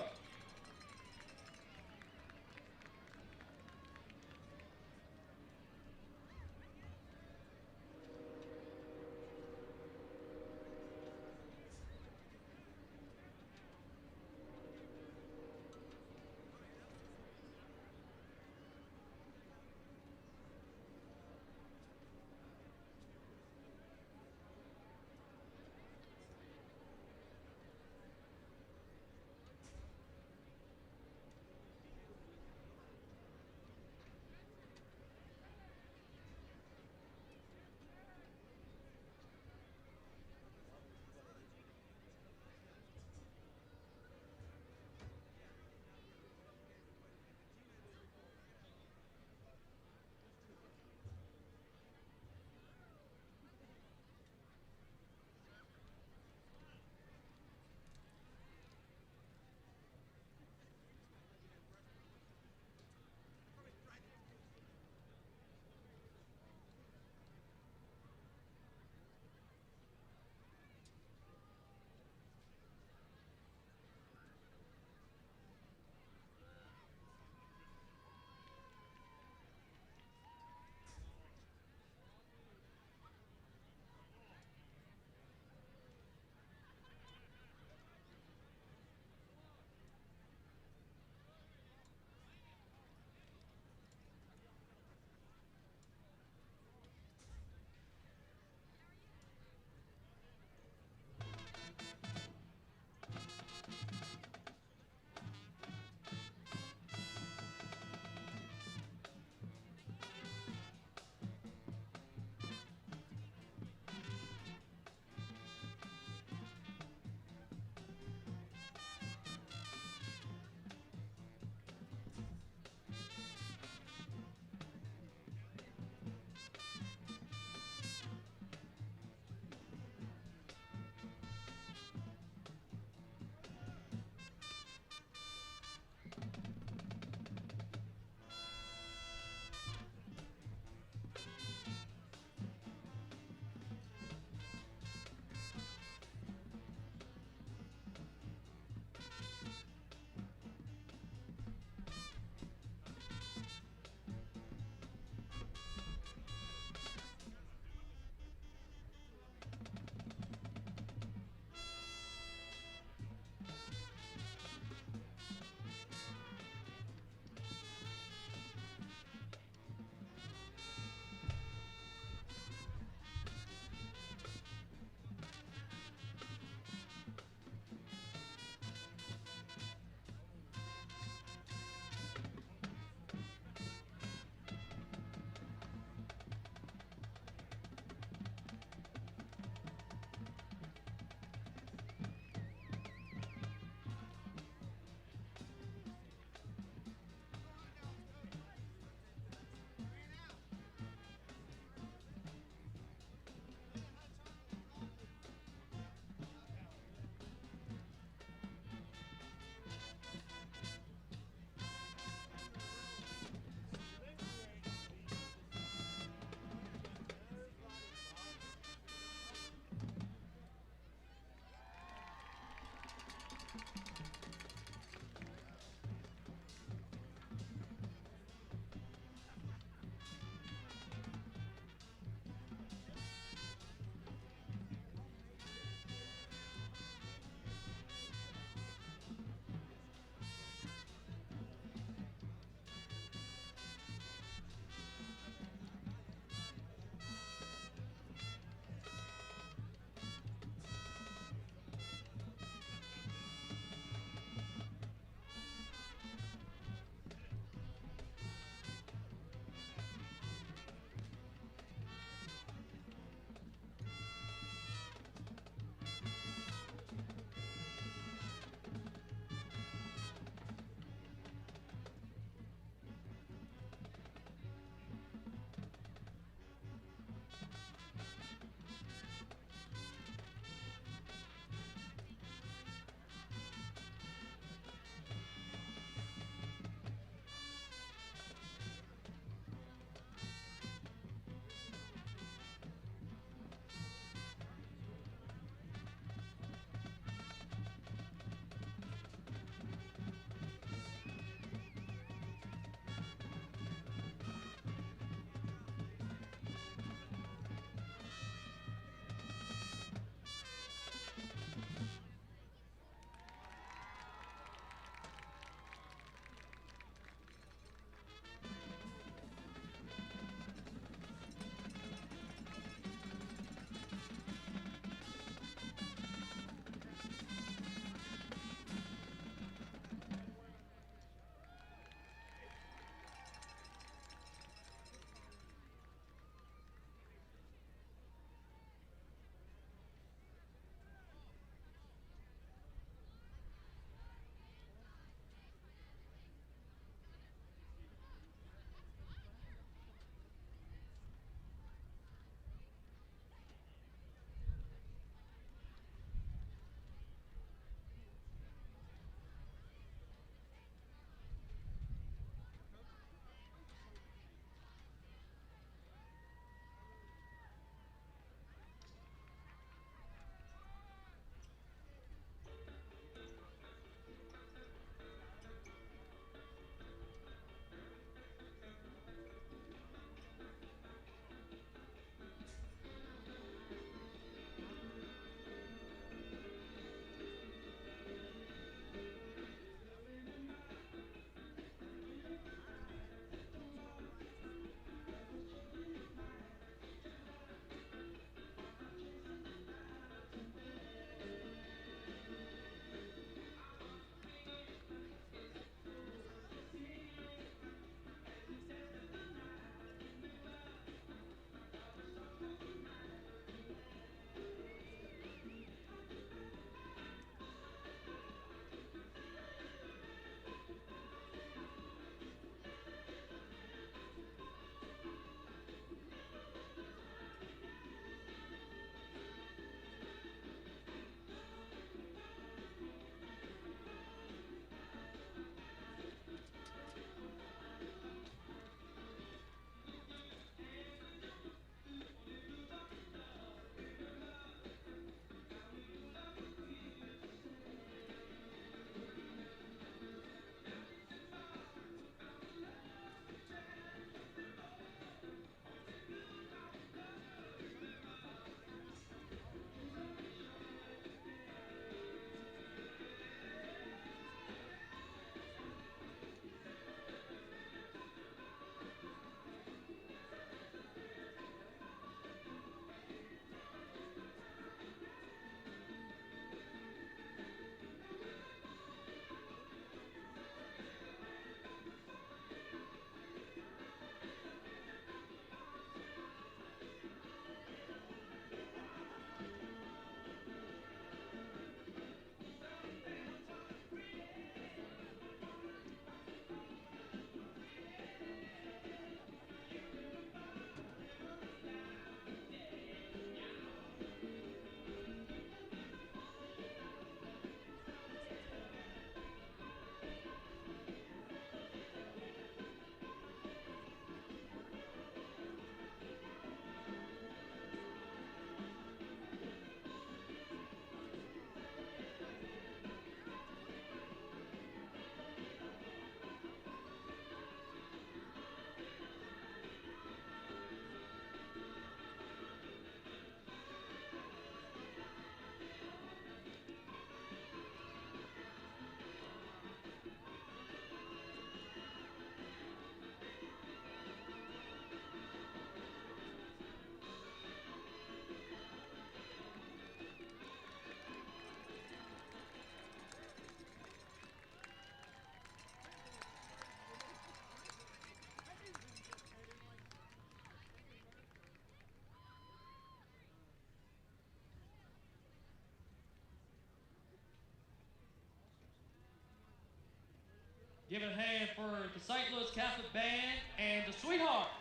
Give it a hand for the St. Louis Catholic Band and the Sweethearts.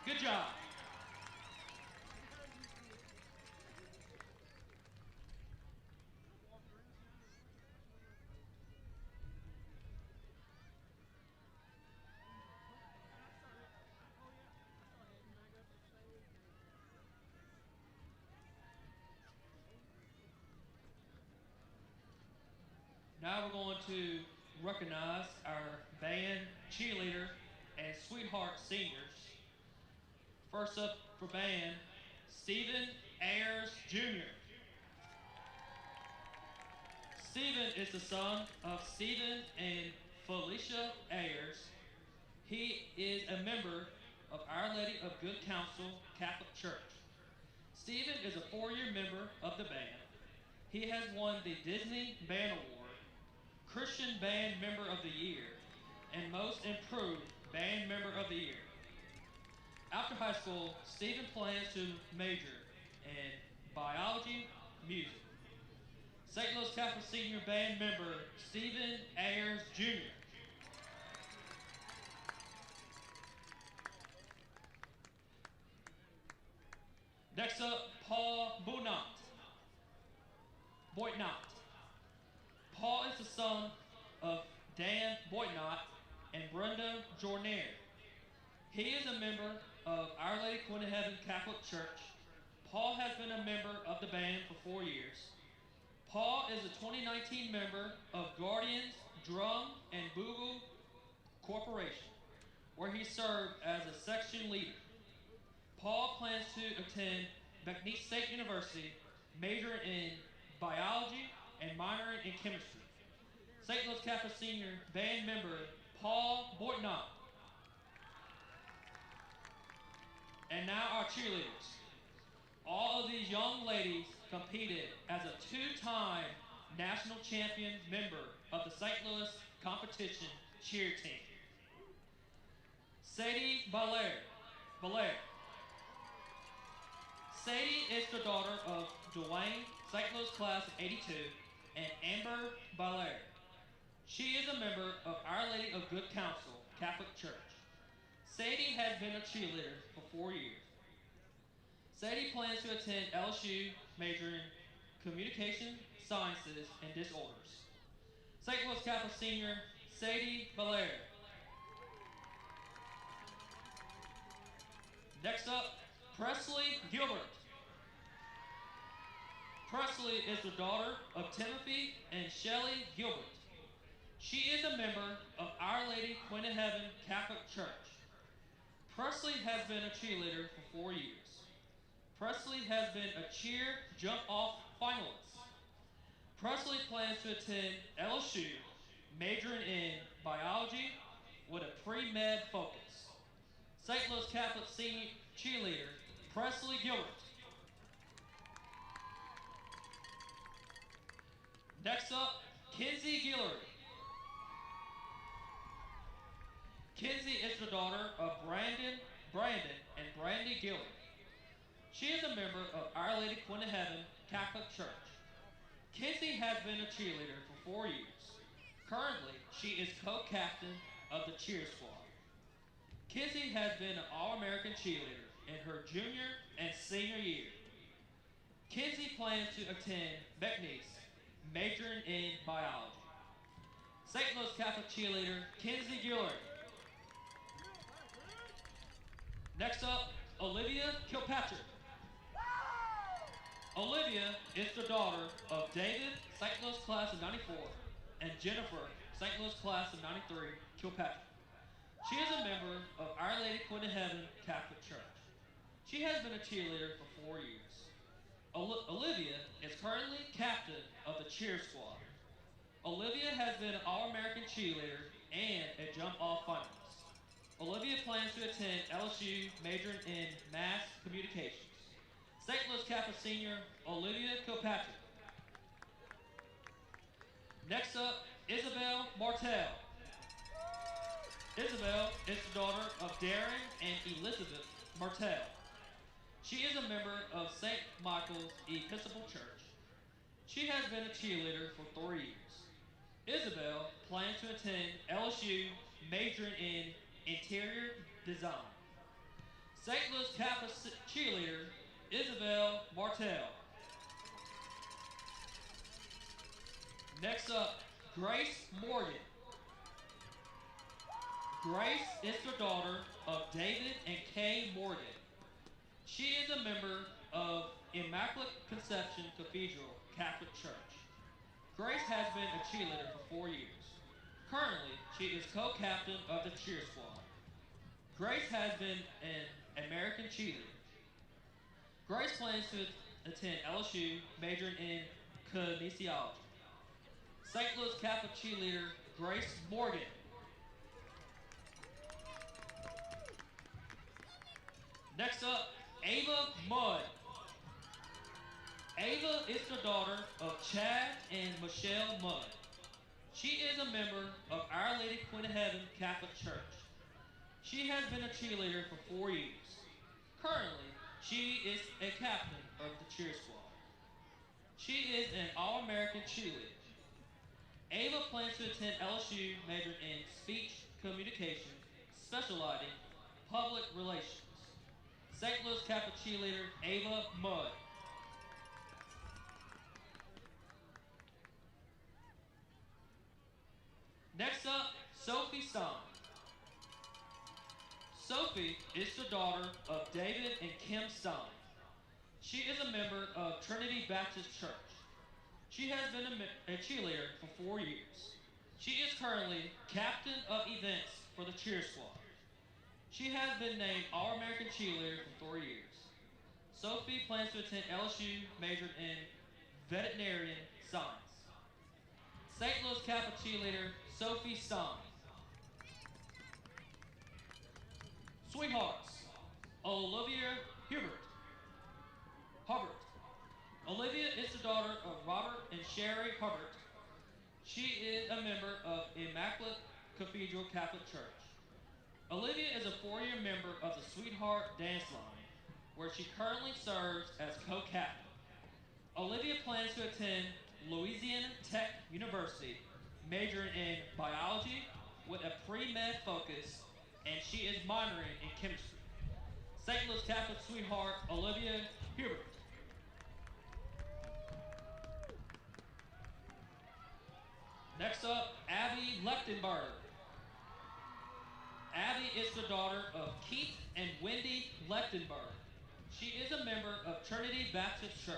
Good job. Now we're going to recognize our band, cheerleader, and sweetheart seniors. First up for band, Stephen Ayers Jr. Stephen is the son of Stephen and Felicia Ayers. He is a member of Our Lady of Good Counsel Catholic Church. Stephen is a 4-year member of the band. He has won the Disney Band Award, Christian Band Member of the Year, and Most Improved Band Member of the Year. After high school, Stephen plans to major in biology, music. St. Louis Catholic Senior Band member, Stephen Ayers Jr. Next up, Paul Boitnott. Paul is the son of Dan Boitnott and Brenda Jornair. He is a member of Our Lady Queen of Heaven Catholic Church. Paul has been a member of the band for 4 years. Paul is a 2019 member of Guardians Drum and Bugle Corporation, where he served as a section leader. Paul plans to attend McNeese State University, majoring in biology and minoring in chemistry. St. Louis Catholic Senior Band member, Paul Boitnott. And now our cheerleaders. All of these young ladies competed as a 2-time national champion member of the St. Louis competition cheer team. Sadie Belair. Sadie is the daughter of Dwayne, St. Louis class of 82, and Amber Belair. She is a member of Our Lady of Good Counsel Catholic Church. Sadie has been a cheerleader for 4 years. Sadie plans to attend LSU, majoring in Communication Sciences and Disorders. St. Louis Catholic Senior, Sadie Belair. Next up, Presley Gilbert. Presley is the daughter of Timothy and Shelley Gilbert. She is a member of Our Lady Queen of Heaven Catholic Church. Presley has been a cheerleader for 4 years. Presley has been a cheer jump-off finalist. Presley plans to attend LSU, majoring in biology with a pre-med focus. St. Louis Catholic Senior cheerleader, Presley Gilbert. Next up, Kinsey Guillory. Kinsey is the daughter of Brandon and Brandy Guillory. She is a member of Our Lady Queen of Heaven Catholic Church. Kinsey has been a cheerleader for 4 years. Currently, she is co-captain of the cheer squad. Kinsey has been an All-American cheerleader in her junior and senior year. Kinsey plans to attend McNeese, majoring in biology. St. Louis Catholic cheerleader, Kinsey Guillory. Next up, Olivia Kilpatrick. Olivia is the daughter of David, St. Louis class of 94, and Jennifer, St. Louis class of 93, Kilpatrick. She is a member of Our Lady Queen of Heaven Catholic Church. She has been a cheerleader for 4 years. Olivia is currently captain of the cheer squad. Olivia has been an All-American cheerleader and a jump-off finalist. Olivia plans to attend LSU, majoring in mass communications. St. Louis Catholic Senior, Olivia Kilpatrick. Next up, Isabel Martell. Isabel is the daughter of Darren and Elizabeth Martell. She is a member of St. Michael's Episcopal Church. She has been a cheerleader for 3 years. Isabel plans to attend LSU, majoring in interior design. St. Louis Catholic cheerleader Isabel Martell. Next up, Grace Morgan. Grace is the daughter of David and Kay Morgan. She is a member of Immaculate Conception Cathedral Catholic Church. Grace has been a cheerleader for 4 years. Currently, she is co-captain of the cheer squad. Grace has been an American cheerleader. Grace plans to attend LSU, majoring in kinesiology. St. Louis Catholic cheerleader Grace Morgan. Next up, Ava Mudd. Ava is the daughter of Chad and Michelle Mudd. She is a member of Our Lady Queen of Heaven Catholic Church. She has been a cheerleader for 4 years. Currently, she is a captain of the cheer squad. She is an All-American cheerleader. Ava plans to attend LSU, majoring in speech communication, specializing public relations. St. Louis Catholic cheerleader Ava Mudd. Next up, Sophie Stein. Sophie is the daughter of David and Kim Stein. She is a member of Trinity Baptist Church. She has been a cheerleader for 4 years. She is currently captain of events for the cheer squad. She has been named All-American cheerleader for 4 years. Sophie plans to attend LSU, majored in veterinarian science. St. Louis Catholic cheerleader Sophie Stein. Sweethearts, Olivia Hubbard. Olivia is the daughter of Robert and Sherry Hubbard. She is a member of Immaculate Cathedral Catholic Church. Olivia is a 4-year member of the Sweetheart Dance Line, where she currently serves as co-captain. Olivia plans to attend Louisiana Tech University, majoring in biology with a pre-med focus, and she is minoring in chemistry. St. Louis Catholic sweetheart Olivia Hubert. Next up, Abby Lechtenberg. Abby is the daughter of Keith and Wendy Lechtenberg. She is a member of Trinity Baptist Church.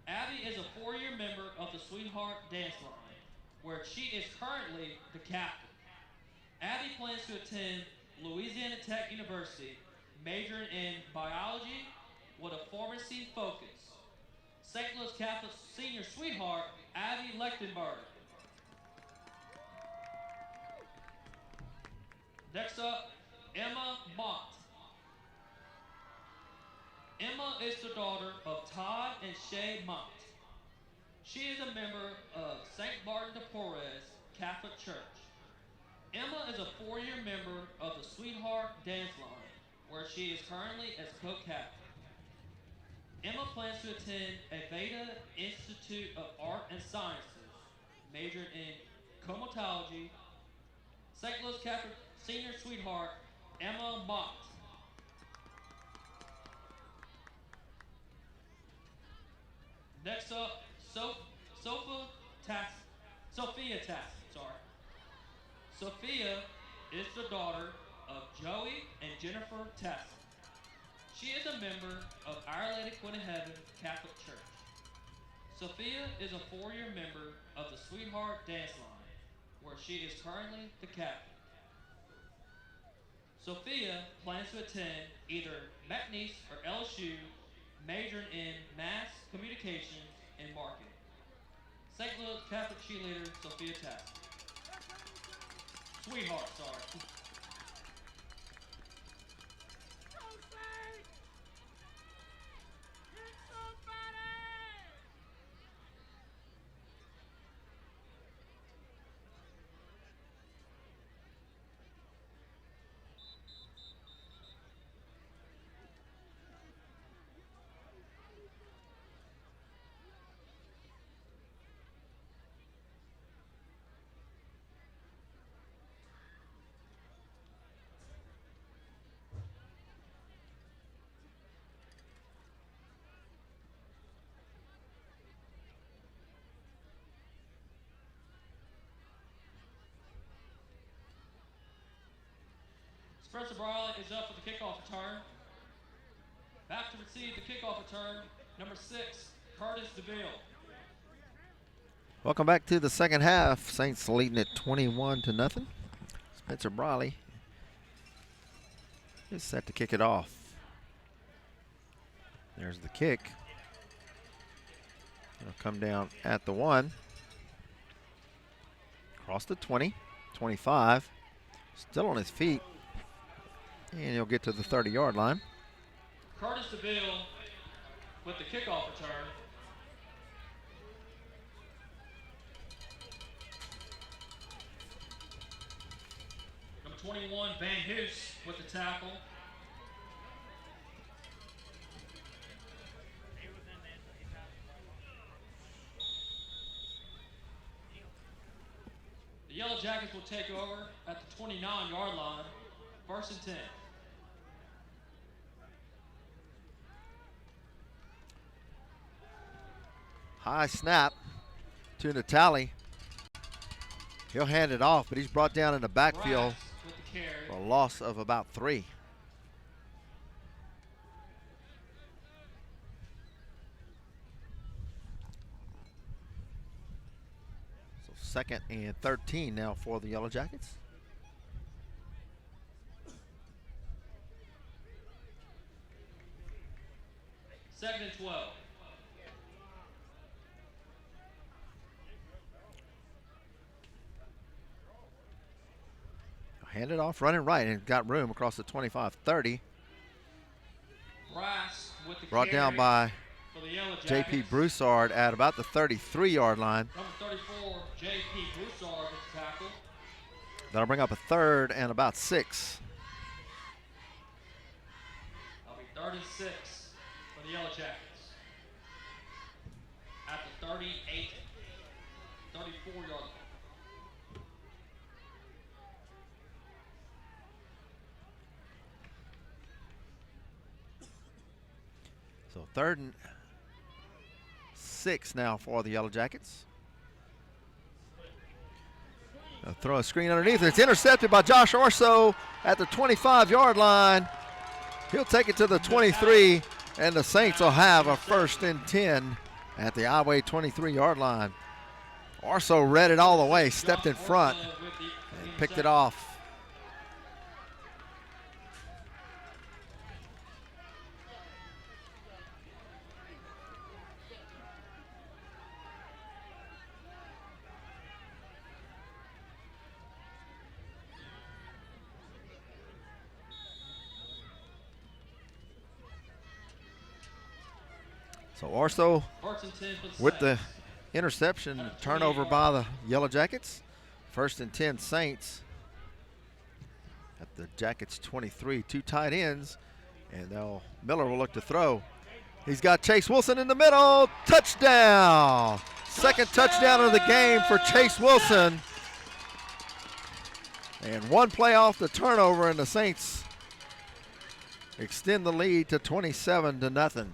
Abby is a 4-year member of the Sweetheart Dance Line, where she is currently the captain. Abby plans to attend Louisiana Tech University, majoring in biology with a pharmacy focus. St. Louis Catholic senior sweetheart, Abby Lechtenberg. Next up, Emma Mott. Emma is the daughter of Todd and Shay Mott. She is a member of St. Martin de Porres Catholic Church. Emma is a 4-year member of the Sweetheart Dance Line, where she is currently as co-captain. Emma plans to attend Aveda Institute of Art and Sciences, majoring in comatology. St. Louis Catholic senior sweetheart, Emma Mott. Next up, Sophia Tass. Sophia is the daughter of Joey and Jennifer Tass. She is a member of Our Lady Queen of Heaven Catholic Church. Sophia is a 4-year member of the Sweetheart Dance Line, where she is currently the captain. Sophia plans to attend either McNeese or LSU, majoring in mass communications and marketing. St. Louis Catholic cheerleader Sophia Tass. Sweetheart, sorry. Spencer Briley is up for the kickoff return. Back to receive the kickoff return, number 6, Curtis DeVille. Welcome back to the second half. Saints leading at 21-0. Spencer Briley is set to kick it off. There's the kick. It'll come down at the 1. Across the 20, 25. Still on his feet. And he'll get to the 30-yard line. Curtis DeVille with the kickoff return. Number 21, Van Hoos with the tackle. The Yellow Jackets will take over at the 29-yard line, 1st and 10. High snap to Natali. He'll hand it off, but he's brought down in the backfield for a loss of about 3. So 2nd and 13 now for the Yellow Jackets. Second and 12. Hand it off, running right, and got room across the 25-30. Brought down by J.P. Broussard at about the 33-yard line. Number 34, J.P. Broussard with the tackle. That'll bring up a 3rd and about 6. That'll be 3rd and 6 for the Yellow Jackets. At the 38, 34-yard line. So 3rd and 6 now for the Yellow Jackets. They'll throw a screen underneath. It's intercepted by Josh Orso at the 25-yard line. He'll take it to the 23, and the Saints will have a 1st and 10 at the Highway 23-yard line. Orso read it all the way, stepped in front, and picked it off. So Orso with the interception, turnover by the Yellow Jackets. 1st and 10 Saints at the Jackets 23. 2 tight ends, and Miller will look to throw. He's got Chase Wilson in the middle. Touchdown! 2nd touchdown of the game for Chase Wilson. And 1 play off the turnover, and the Saints extend the lead to 27-0.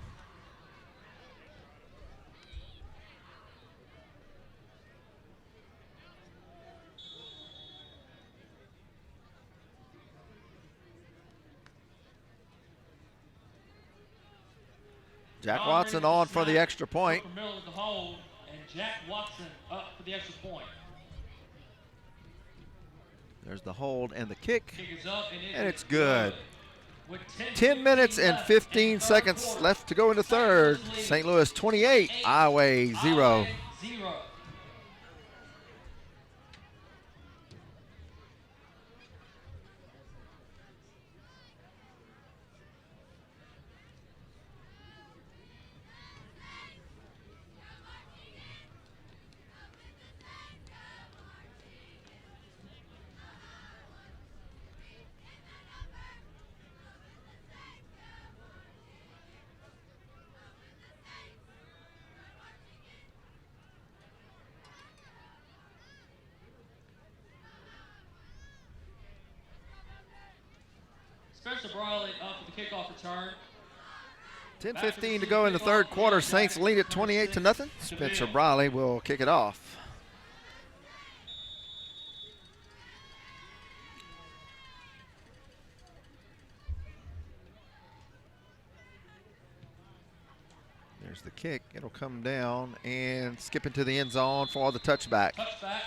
Jack Watson on for the extra point. Miller with the hold, and Jack Watson up for the extra point. There's the hold and the kick, Kick is up, and it's good. With 10 minutes and 15 seconds left to go into 3rd. St. Louis 28, Iowa 0. 0. Spencer Briley up for the kickoff return. 10:15 to go in the 3rd quarter. Saints lead at 28-0. Spencer Briley will kick it off. There's the kick. It'll come down and skip into the end zone for the touchback. Touchback.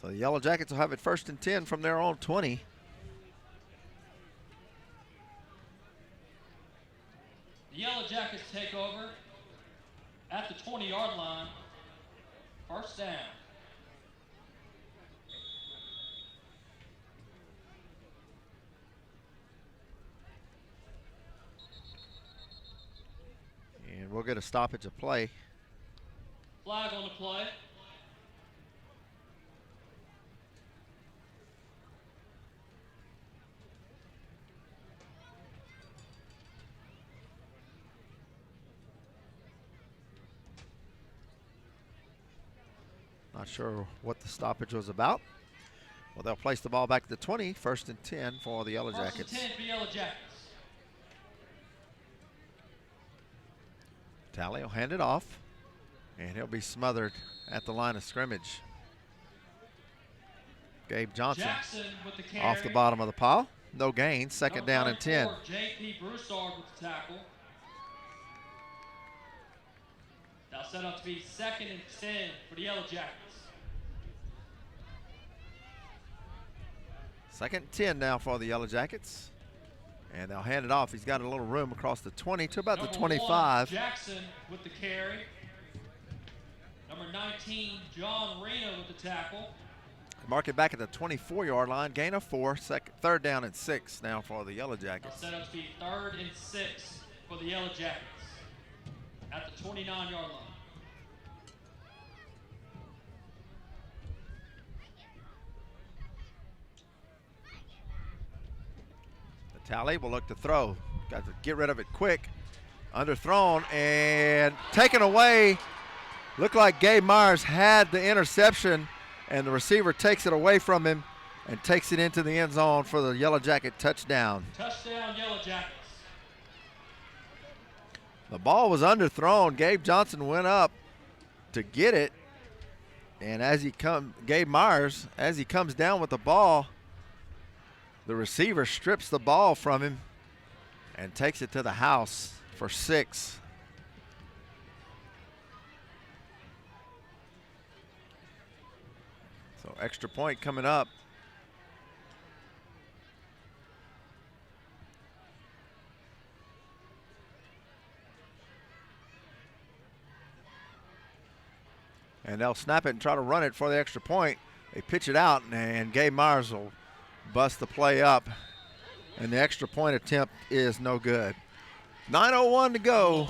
So the Yellow Jackets will have it 1st and 10 from their own 20. The Yellow Jackets take over at the 20-yard line. 1st down. And we'll get a stoppage of play. Flag on the play. Not sure what the stoppage was about. Well, they'll place the ball back at the 20, 1st and 10 for the Yellow Jackets. 1st and 10 for Yellow Jackets. Talley will hand it off, and he'll be smothered at the line of scrimmage. Gabe Johnson Jackson with the carry. off the bottom of the pile. No gain, 2nd down and 10. J.P. Broussard with the tackle. That'll set up to be 2nd and 10 for the Yellow Jackets. 2nd and 10 now for the Yellow Jackets. And they'll hand it off. He's got a little room across the 20 to about Number the 25. 1, Jackson with the carry. Number 19, John Reno with the tackle. Mark it back at the 24-yard line. Gain of 4. 3rd down and 6 now for the Yellow Jackets. Set up to be 3rd and 6 for the Yellow Jackets at the 29-yard line. Talley will look to throw. Got to get rid of it quick. Underthrown and taken away. Looked like Gabe Myers had the interception, and the receiver takes it away from him and takes it into the end zone for the Yellow Jacket touchdown. Touchdown, Yellow Jackets. The ball was underthrown. Gabe Johnson went up to get it, and Gabe Myers, as he comes down with the ball, the receiver strips the ball from him and takes it to the house for 6. So extra point coming up. And they'll snap it and try to run it for the extra point. They pitch it out, and Gabe Myers will bust the play up, and the extra point attempt is no good. 9:01 to go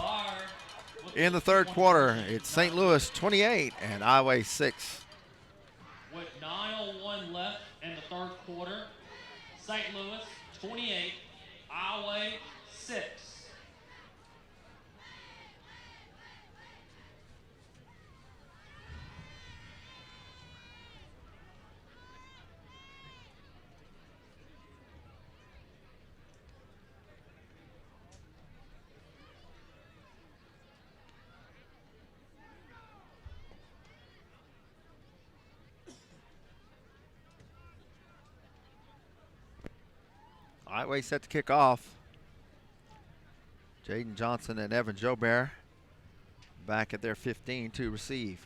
in the 3rd quarter. It's St. Louis 28 and Iowa 6. With 9:01 left in the 3rd quarter, St. Louis 28, Iowa 6. Iowa set to kick off. Jaden Johnson and Evan Jobert back at their 15 to receive.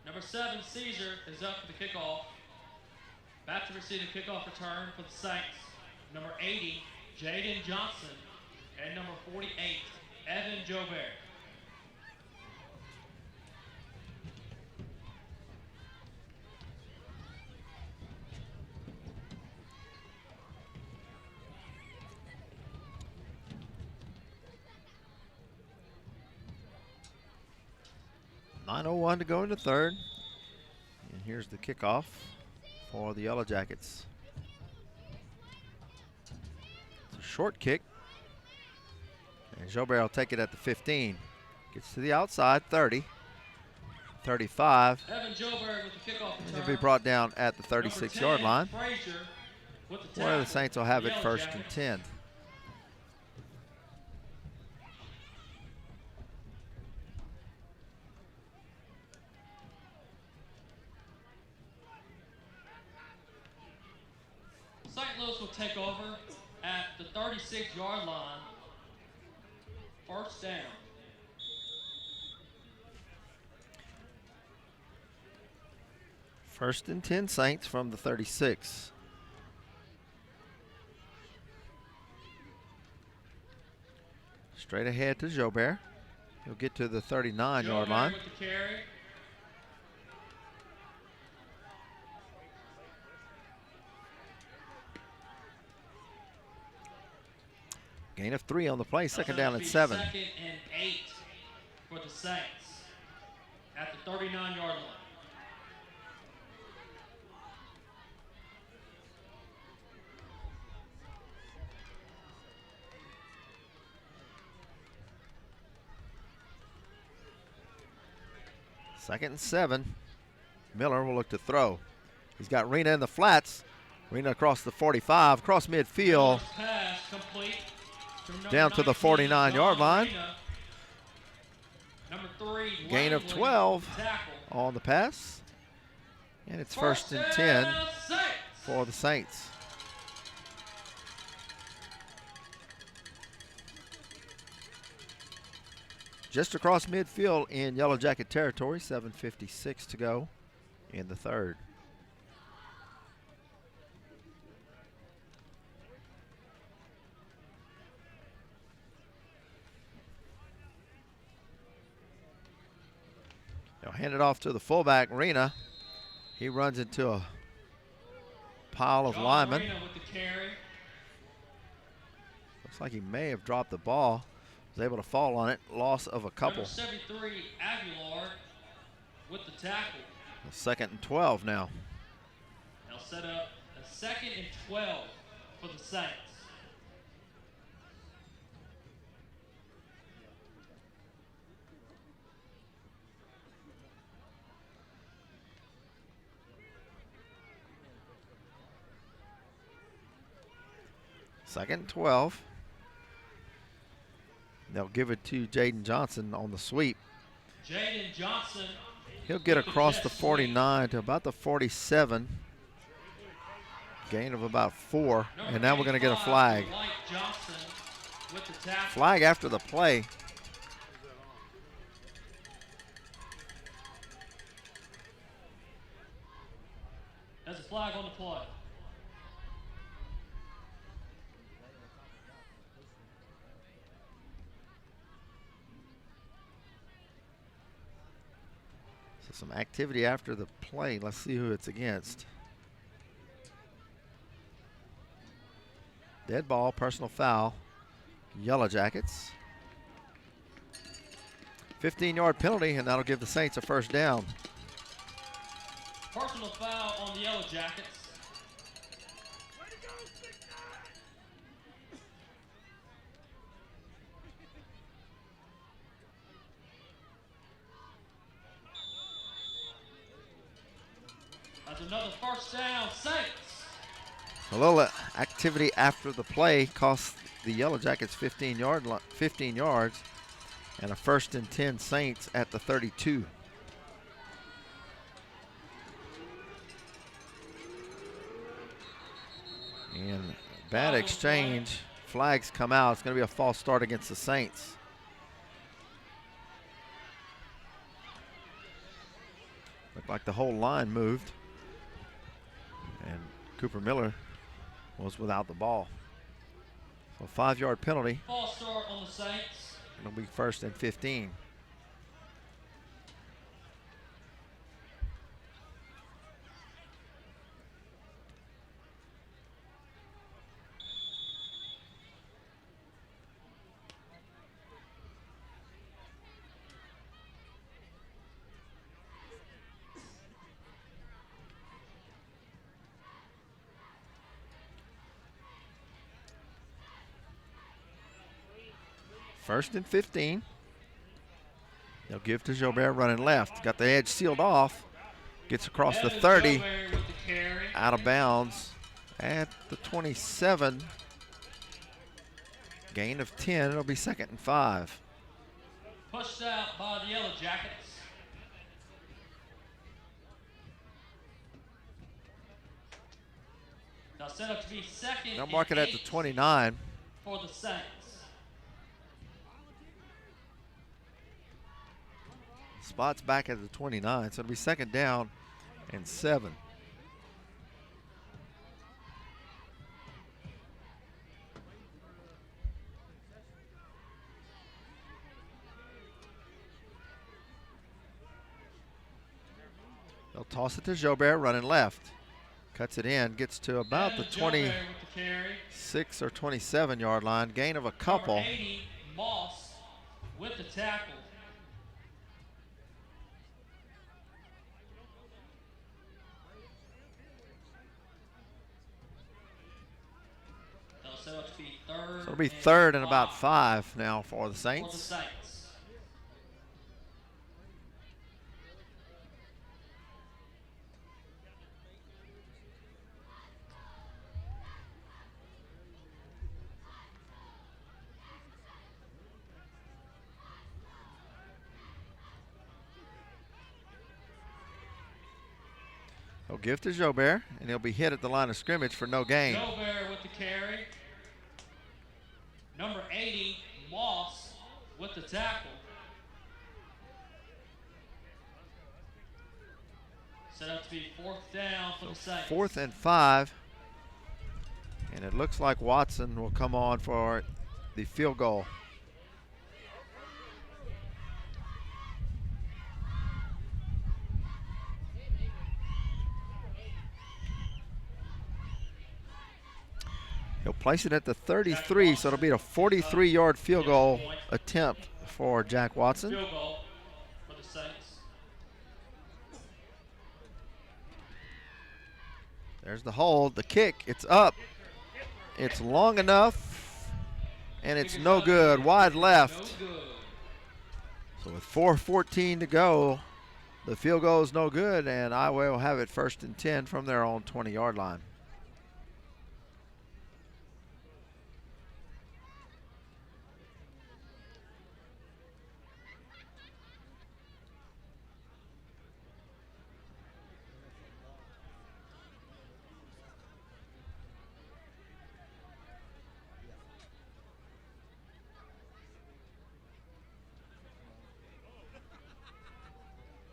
Number 7, Caesar, is up for the kickoff. Back to receive the kickoff return for the Saints. Number 80, Jaden Johnson, and number 48, Evan Jobert. .901 to go into 3rd. And here's the kickoff for the Yellow Jackets. It's a short kick. And Jobert will take it at the 15. Gets to the outside, 30. 35. Evan Joberg with the kickoff And return. he'll be brought down at the Number 36-yard 10, line, Frazier with the where the tackle Saints will for have the it Yellow first and Jackets. 10. St. Louis will take over at the 36-yard line. First down. First and 10 Saints from the 36. Straight ahead to Joubert. He'll get to the 39-yard line. With the carry. Gain of 3 on the play, second down and That's 7. Second and 8 for the Saints at the 39-yard line. Second and 7. Miller will look to throw. He's got Rena in the flats. Rena across the 45, across midfield, Pass complete to down to the 49-yard line. Number 3, Gain of Langley, 12 tackle. on the pass. And it's first and 10 down, Saints. for the Saints. Just across midfield in Yellow Jacket territory, 7:56 to go in the third. They'll hand it off to the fullback, Rena. He runs into a pile of John linemen. Rena with the carry. Looks like he may have dropped the ball. Was able to fall on it. Loss of a couple. Number 73, Aguilar with the tackle. Second and 12 now. They'll set up a second and 12 for the Saints. Second and 12. They'll give it to Jaden Johnson on the sweep. Jaden Johnson. He'll get across the 49 to about the 47. Gain of about 4. And now we're going to get a flag. Mike Johnson with the tackle. Flag after the play. There's a flag on the play. So some activity after the play. Let's see who it's against. Dead ball, personal foul, Yellow Jackets. 15-yard penalty, and that'll give the Saints a first down. Personal foul on the Yellow Jackets. That's another first down, Saints. A little activity after the play cost the Yellow Jackets 15 yards, and a first and 10 Saints at the 32. And bad exchange. Flags come out. It's going to be a false start against the Saints. Looked like the whole line moved. And Cooper Miller was without the ball. So 5-yard penalty. False start on the Saints. It'll be first and 15. First and 15. They'll give to Jobert running left. Got the edge sealed off. Gets across the Evan 30. Jobert with the carry. Out of bounds at the 27. Gain of 10. It'll be 2nd and 5. Pushed out by the Yellow Jackets. Now set up to be 2nd. They'll mark it and at the 8 29. for the Saints. Spots back at the 29, so it'll be 2nd down and 7. They'll toss it to Jobert running left. Cuts it in, gets to about the 26 or 27 yard line. Gain of a couple. Number 80, Moss with the tackle. They'll set up to be 3rd. So it'll be 3rd and about 5 now for the Saints. For the Saints. He'll give to Jobert, and he'll be hit at the line of scrimmage for no gain. Jobert with the carry. Number 80, Moss with the tackle. Set up to be 4th down for the Saints. 4th and 5. And it looks like Watson will come on for the field goal. He'll place it at the 33, so it'll be a 43-yard field goal attempt for Jack Watson. Field goal for the Saints. There's the hold, the kick, it's up. It's long enough, and it's no good, wide left. So with 4:14 to go, the field goal is no good, and Iowa will have it 1st and 10 from their own 20-yard line.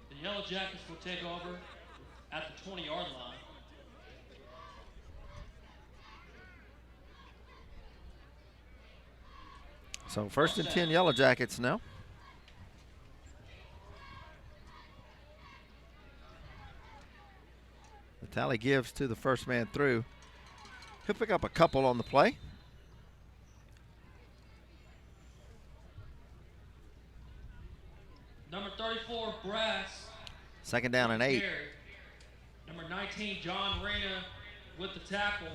The Yellow Jackets will take over at the 20-yard line. So 1st and 10 Yellow Jackets now. The tally gives to the first man through. He'll pick up a couple on the play. Number 34, Brass. 2nd down and 8. Number 19, John Reyna with the tackle.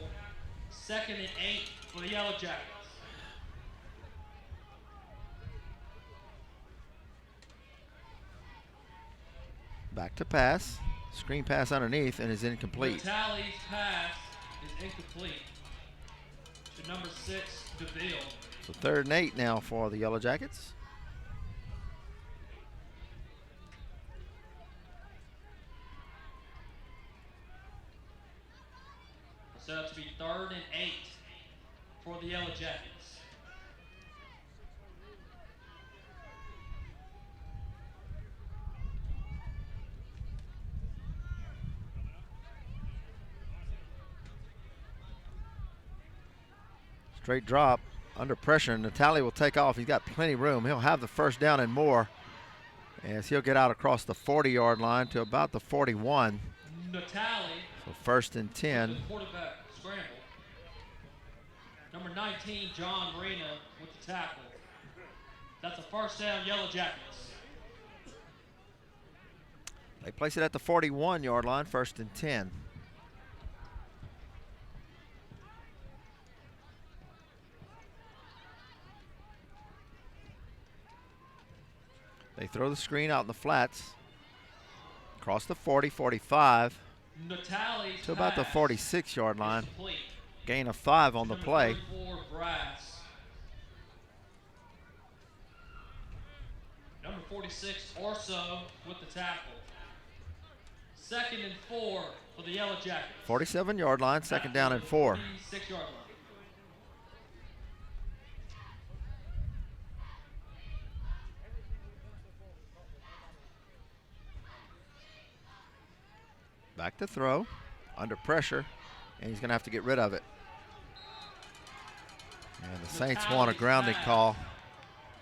2nd and 8 for the Yellow Jackets. Back to pass. Screen pass underneath and is incomplete. Tally's pass is incomplete to number 6, DeVille. So 3rd and 8 now for the Yellow Jackets. Set up to be 3rd and 8 for the Yellow Jackets. Straight drop under pressure, and Natali will take off. He's got plenty of room. He'll have the 1st down and more as he'll get out across the 40-yard line to about the 41. Natali. So 1st and 10. Quarterback scramble. Number 19, John Reyna with the tackle. That's a 1st down, Yellow Jackets. They place it at the 41-yard line, 1st and 10. They throw the screen out in the flats. Across the 40, 45 to about the 46-yard line. Gain of 5 on the play. Number 46, Orso with the tackle. 2nd and 4 for the Yellow Jackets. 47-yard line, 2nd down and 4. 46-yard line. Back to throw, under pressure, and he's going to have to get rid of it. And the Saints want a grounding call.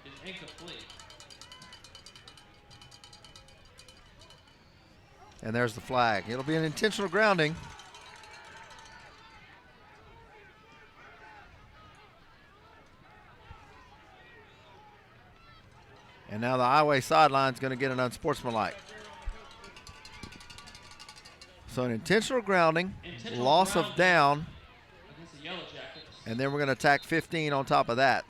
Is incomplete. And there's the flag. It'll be an intentional grounding. And now the Iowa sideline is going to get an unsportsmanlike. So an intentional grounding, loss of down, against the Yellow Jackets. And then we're going to tack 15 on top of that.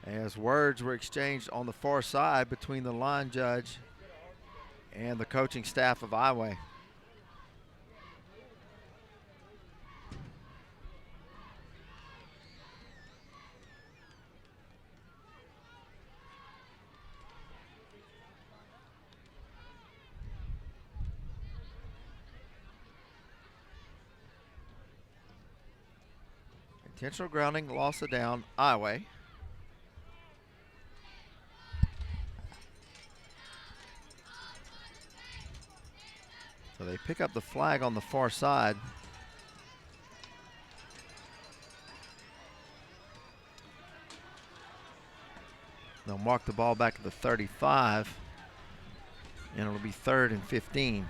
As words were exchanged on the far side between the line judge and the coaching staff of Iowa. Intentional grounding, loss of down, Iowa. So they pick up the flag on the far side. They'll mark the ball back at the 35, and it'll be 3rd and 15.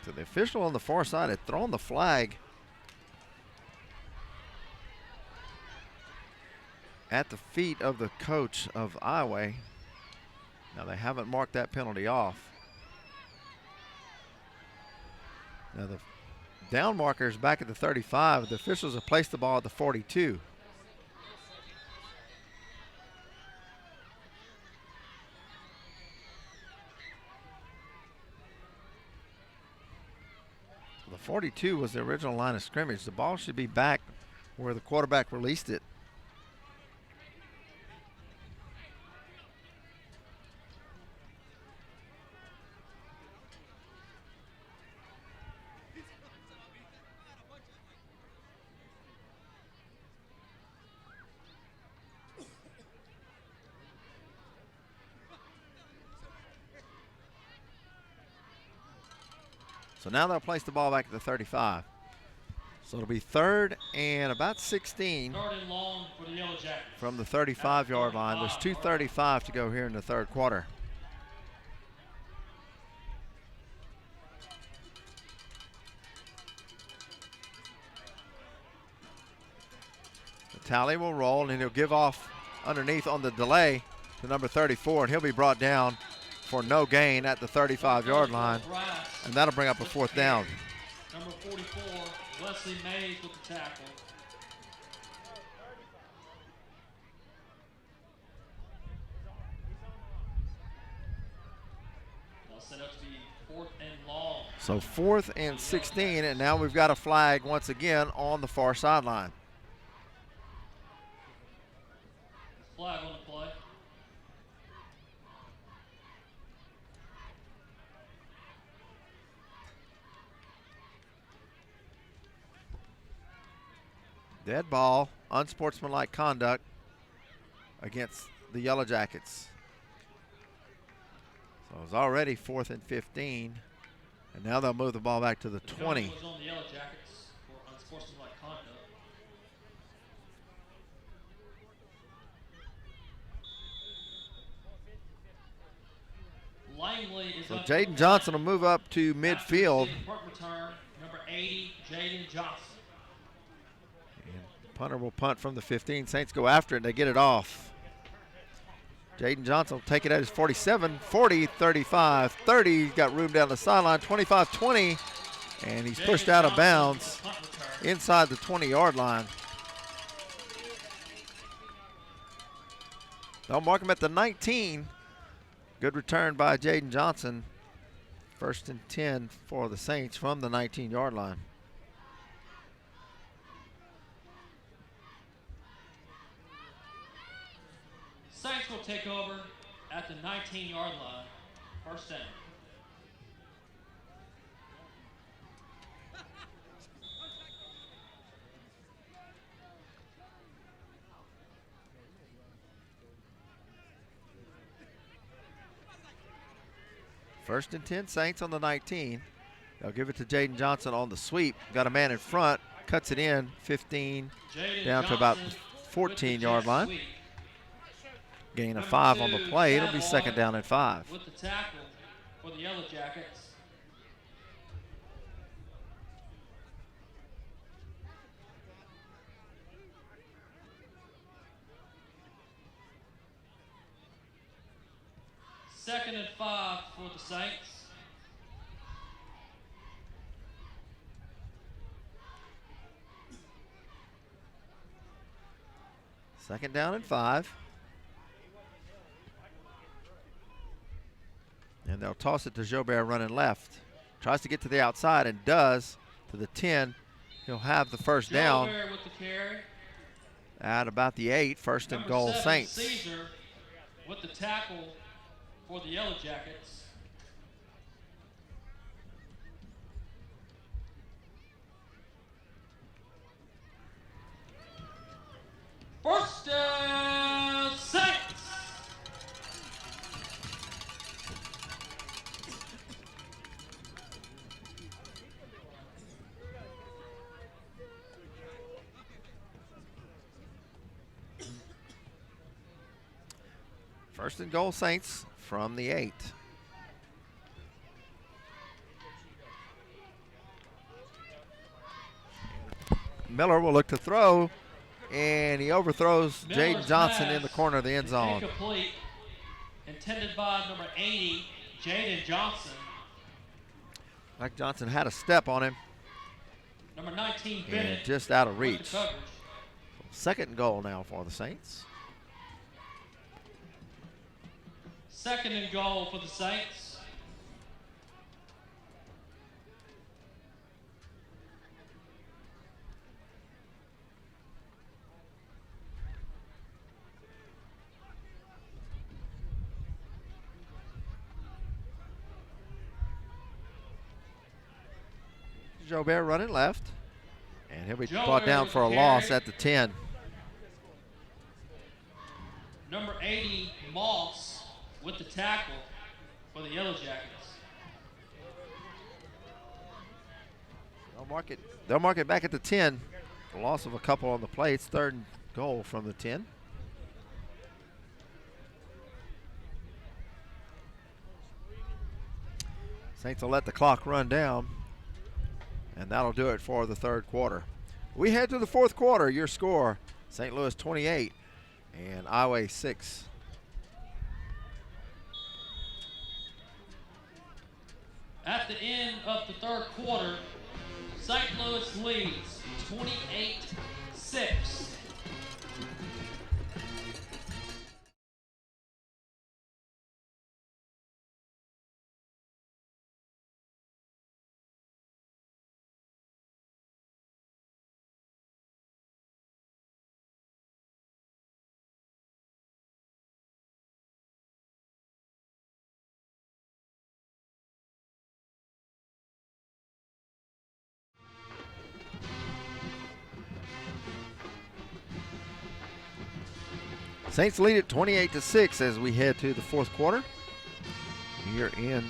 So the official on the far side had thrown the flag at the feet of the coach of Iowa. Now they haven't marked that penalty off. Now the down marker is back at the 35. The officials have placed the ball at the 42. The 42 was the original line of scrimmage. The ball should be back where the quarterback released it. So now they'll place the ball back at the 35. So it'll be 3rd and about 16 3rd and long for the Yellow Jackets. From the 35-yard line. There's 2:35 to go here in the 3rd quarter. The tally will roll, and he'll give off underneath on the delay to number 34, and he'll be brought down for no gain at the 35-yard line. And that'll bring up a 4th down. Number 44, Wesley Mays with the tackle. They'll set up to be 4th and long. So 4th and 16, and now we've got a flag once again on the far sideline. Flag on the play. Dead ball, unsportsmanlike conduct against the Yellow Jackets. So it was already 4th and 15, and now they'll move the ball back to the 20. Was on the Yellow Jackets for unsportsmanlike conduct. Langley is So up. Jaden Johnson will move up to midfield. Punt return, number 80, Jaden Johnson. Punter will punt from the 15. Saints go after it. They get it off. Jaden Johnson will take it at his 47, 40, 35, 30. He's got room down the sideline, 25, 20. And he's pushed out of bounds inside the 20-yard line. They'll mark him at the 19. Good return by Jaden Johnson. 1st and 10 for the Saints from the 19-yard line. Saints will take over at the 19-yard line. 1st down. First and 10 Saints on the 19. They'll give it to Jaden Johnson on the sweep. Got a man in front, cuts it in, 15, down to about 14-yard line. Sweep. Gain of Number 5 on the 2, play. It'll be Chad 2nd down and 5. With the tackle for the Yellow Jackets. Second and 5 for the Saints. Second down and 5. And they'll toss it to Jobert running left. Tries to get to the outside and does to the 10. He'll have the first down Jobert with the carry. at about the 8. First and Number goal 7, Saints. Caesar with the tackle for the Yellow Jackets. First down, Saints. First and goal Saints from the 8. Miller will look to throw, and he overthrows Miller's Jaden Johnson pass in the corner of the end is zone. Incomplete. Intended by number 80, Jaden Johnson. Mike Johnson had a step on him Number 19, and Bennett. just out of with the reach. coverage. Second and goal now for the Saints. Second and goal for the Saints. Jobert running left, and he'll be Jobert brought down with for a the loss carry. at the 10. Number 80, Moss with the tackle for the Yellow Jackets. They'll mark it back at the 10. A loss of a couple on the play. It's 3rd and goal from the 10. Saints will let the clock run down, and that'll do it for the 3rd quarter. We head to the 4th quarter. Your score, St. Louis 28 and Iowa 6. At the end of the 3rd quarter, St. Louis leads 28-6. Saints lead at 28-6 as we head to the 4th quarter. Here in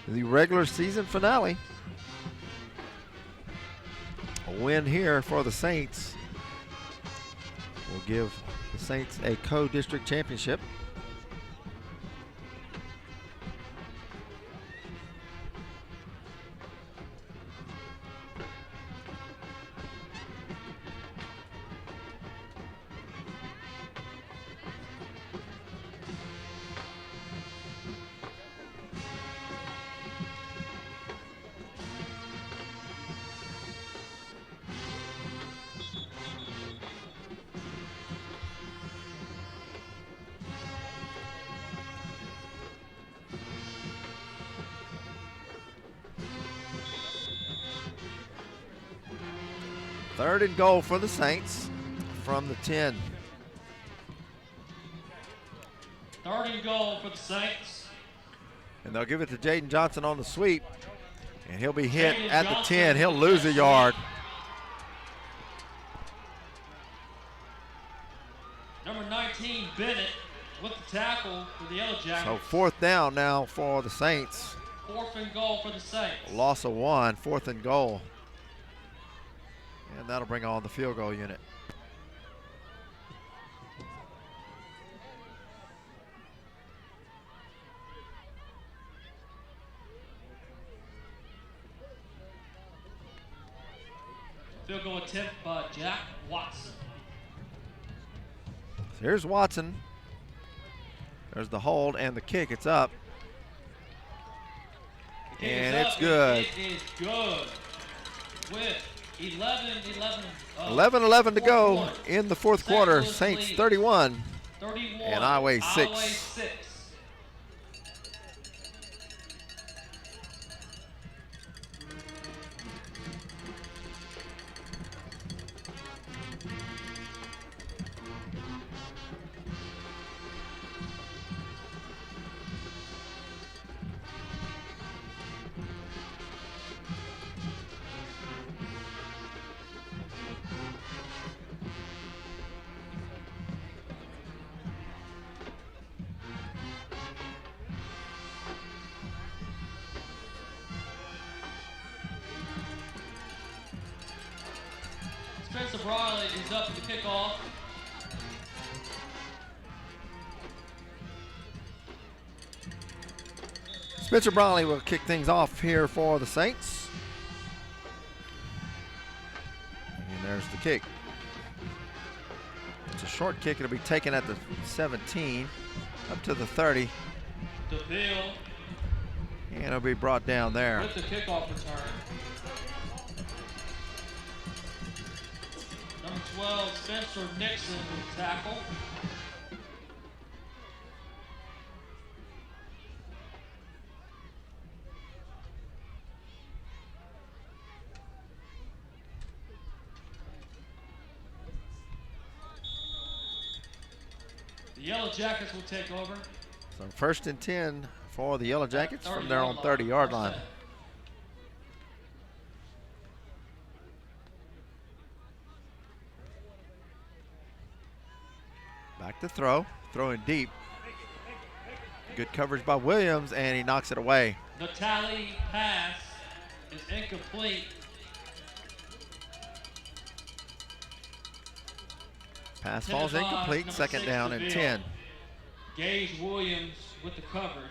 the regular season finale. A win here for the Saints will give the Saints a co-district championship. 3rd and goal for the Saints from the 10. 3rd and goal for the Saints. And they'll give it to Jaden Johnson on the sweep. And he'll be hit Jaden at the Johnson 10. He'll with lose that a yard. Number 19, Bennett, with the tackle for the Yellow Jackets. So 4th down now for the Saints. 4th and goal for the Saints. Loss of 1, 4th and goal. And that'll bring on the field goal unit. Field goal attempt by Jack Watson. So here's Watson. There's the hold and the kick. It's up. The kick And is it's up, good. It is good. With 11-11 to go quarter. in the 4th St. quarter. Louis Saints leads. 31. 31. And Iowa 6. Iowa 6. Spencer Briley is up to kick off. Spencer Briley will kick things off here for the Saints. And there's the kick. It's a short kick. It'll be taken at the 17, up to the 30. DeVille And it'll be brought down there. with the kickoff return. Number 12, Spencer Nixon with tackle. The Yellow Jackets will take over. So 1st and 10 for the Yellow Jackets from 30 their own 30-yard line. First down. Back to throw, throwing deep. Good coverage by Williams, and he knocks it away. The tally pass is incomplete. Pass Intended falls by incomplete, number 2nd 6, down and DeVille. 10. Gage Williams with the coverage.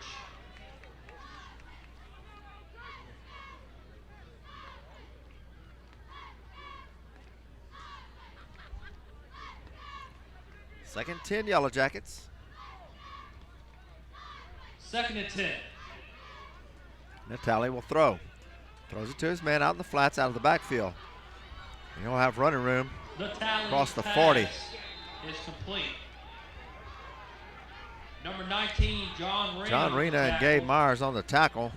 Second 10 Yellow Jackets. 2nd and 10. Natali will throw. Throws it to his man out in the flats, out of the backfield. And he'll have running room. The tally Across the pass 40. is complete. Number 19, John Rena. John with Rena the and tackle. Gabe Myers on the tackle.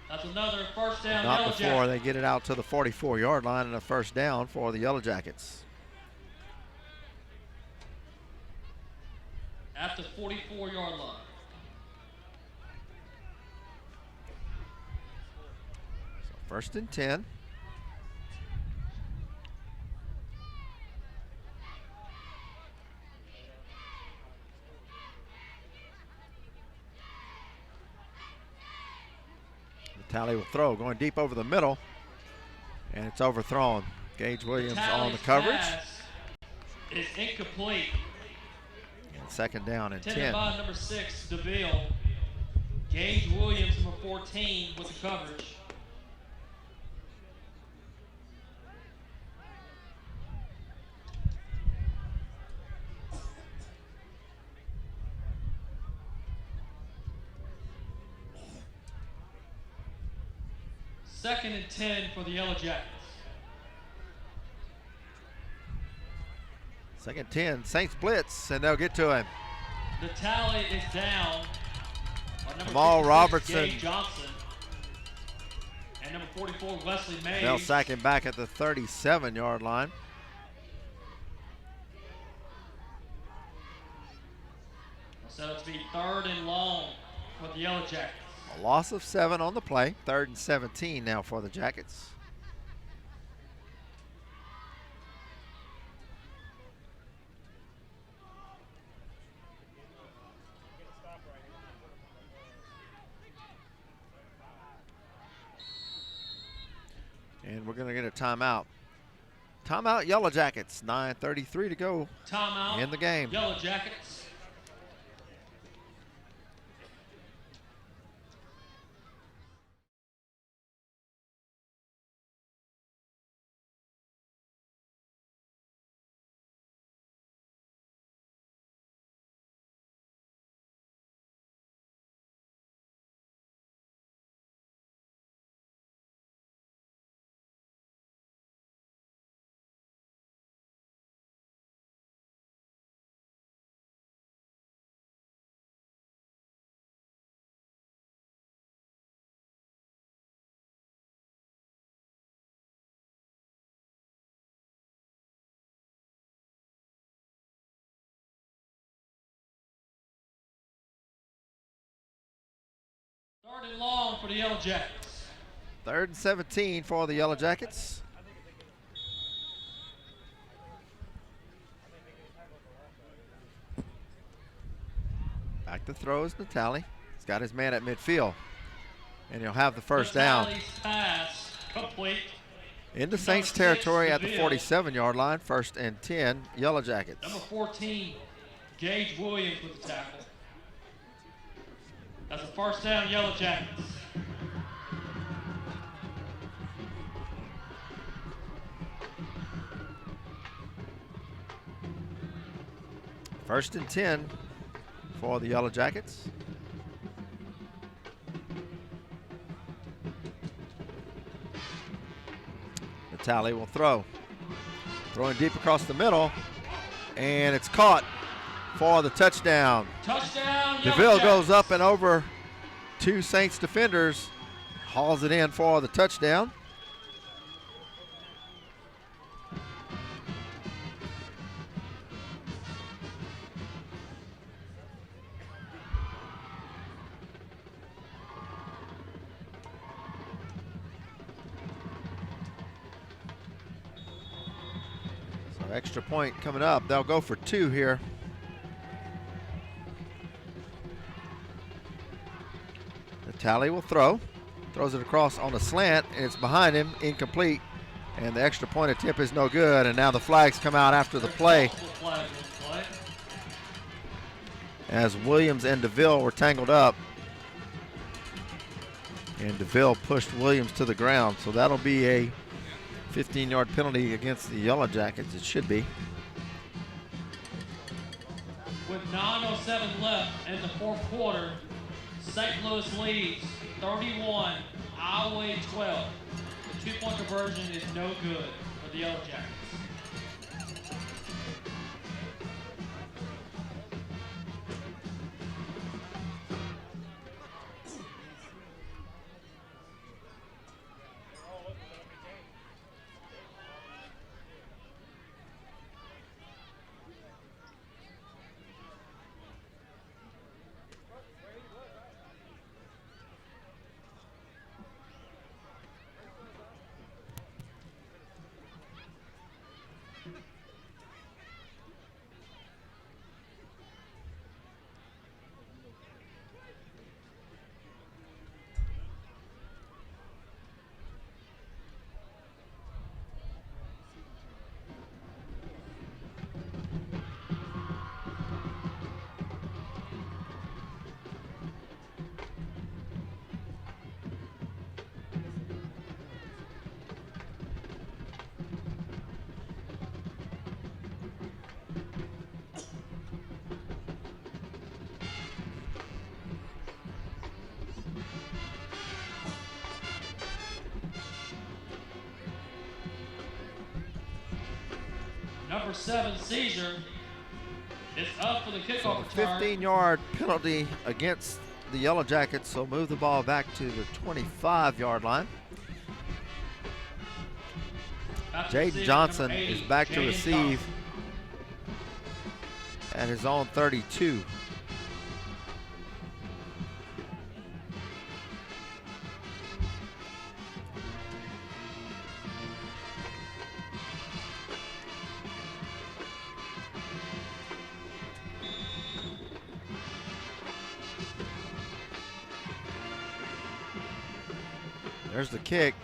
That's another first down. Not Yellow before Jackets. they get it out to the 44-yard line and a first down for the Yellow Jackets. At the 44-yard line. So 1st and 10. Natali will throw, going deep over the middle, and it's overthrown. Gage Williams on the coverage. Pass is incomplete. And 2nd down and Intended 10. by number 6, DeVille. Gage Williams, number 14, with the coverage. Second and 10 for the Yellow Jackets. 2nd 10, Saints blitz, and they'll get to him. The tally is down. On number Jamal 56, Robertson. Gabe Johnson. And number 44, Wesley Mays. They'll sack him back at the 37-yard line. So it's be 3rd and long for the Yellow Jackets. A loss of 7 on the play. 3rd and 17 now for the Jackets. And we're going to get a timeout. Timeout, Yellow Jackets. 9:33 to go. Timeout in the game. Yellow Jackets. Third and long for the Yellow Jackets. 3rd and 17 for the Yellow Jackets. Back to throw is Natali. He's got his man at midfield. And he'll have the first down. Pass complete. Into Saints territory at the 47-yard line. 1st and 10, Yellow Jackets. Number 14, Gage Williams with the tackle. That's a first down, Yellow Jackets. First and 10 for the Yellow Jackets. Natali will throw. Throwing deep across the middle. And it's caught for the touchdown. Touchdown, DeVille goes up and over 2 Saints defenders. Hauls it in for the touchdown. So extra point coming up. They'll go for 2 here. Natali will throw. Throws it across on a slant, and it's behind him, incomplete. And the extra point attempt is no good, and now the flags come out after the play. As Williams and DeVille were tangled up. And DeVille pushed Williams to the ground, so that'll be a 15-yard penalty against the Yellow Jackets. It should be. With 9:07 left in the 4th quarter, St. Louis leads 31, Iowa 12. The 2-point conversion is no good for the Yellow Jackets. Number 7, Caesar, is up for the kickoff return. 15-yard penalty against the Yellow Jackets, so move the ball back to the 25-yard line. After Jaden receiving, Johnson number 80, is back to Jaden receive Johnson. at his own 32. There's the kick.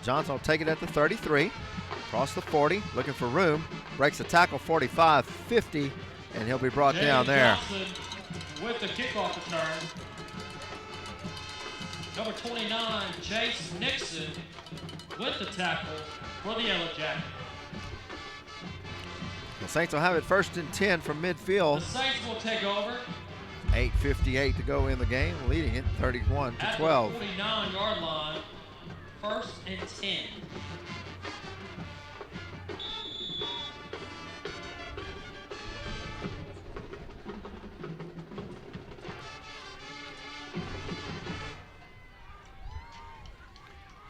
Johnson will take it at the 33, across the 40, looking for room. Breaks the tackle 45, 50, and he'll be brought down there. Johnson with the kickoff return. Number 29, Chase Nixon with the tackle for the Yellow Jackets. The Saints will have it 1st and 10 from midfield. The Saints will take over 8:58 to go in the game, leading it 31 to at 12. the 49-yard line. 1st and 10.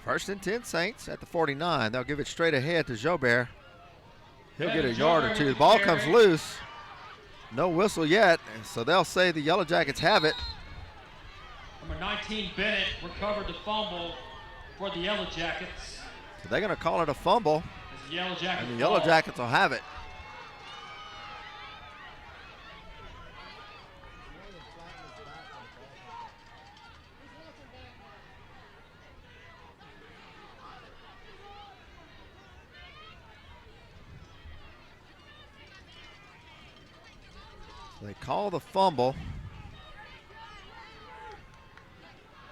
First and 10 Saints at the 49. They'll give it straight ahead to Jobert. He'll get a yard or two. The ball comes loose. No whistle yet, so they'll say the Yellow Jackets have it. Number 19, Bennett, recovered the fumble for the Yellow Jackets. So they're going to call it a fumble, As the Yellow Jackets and the Yellow Jackets will have it. They call the fumble.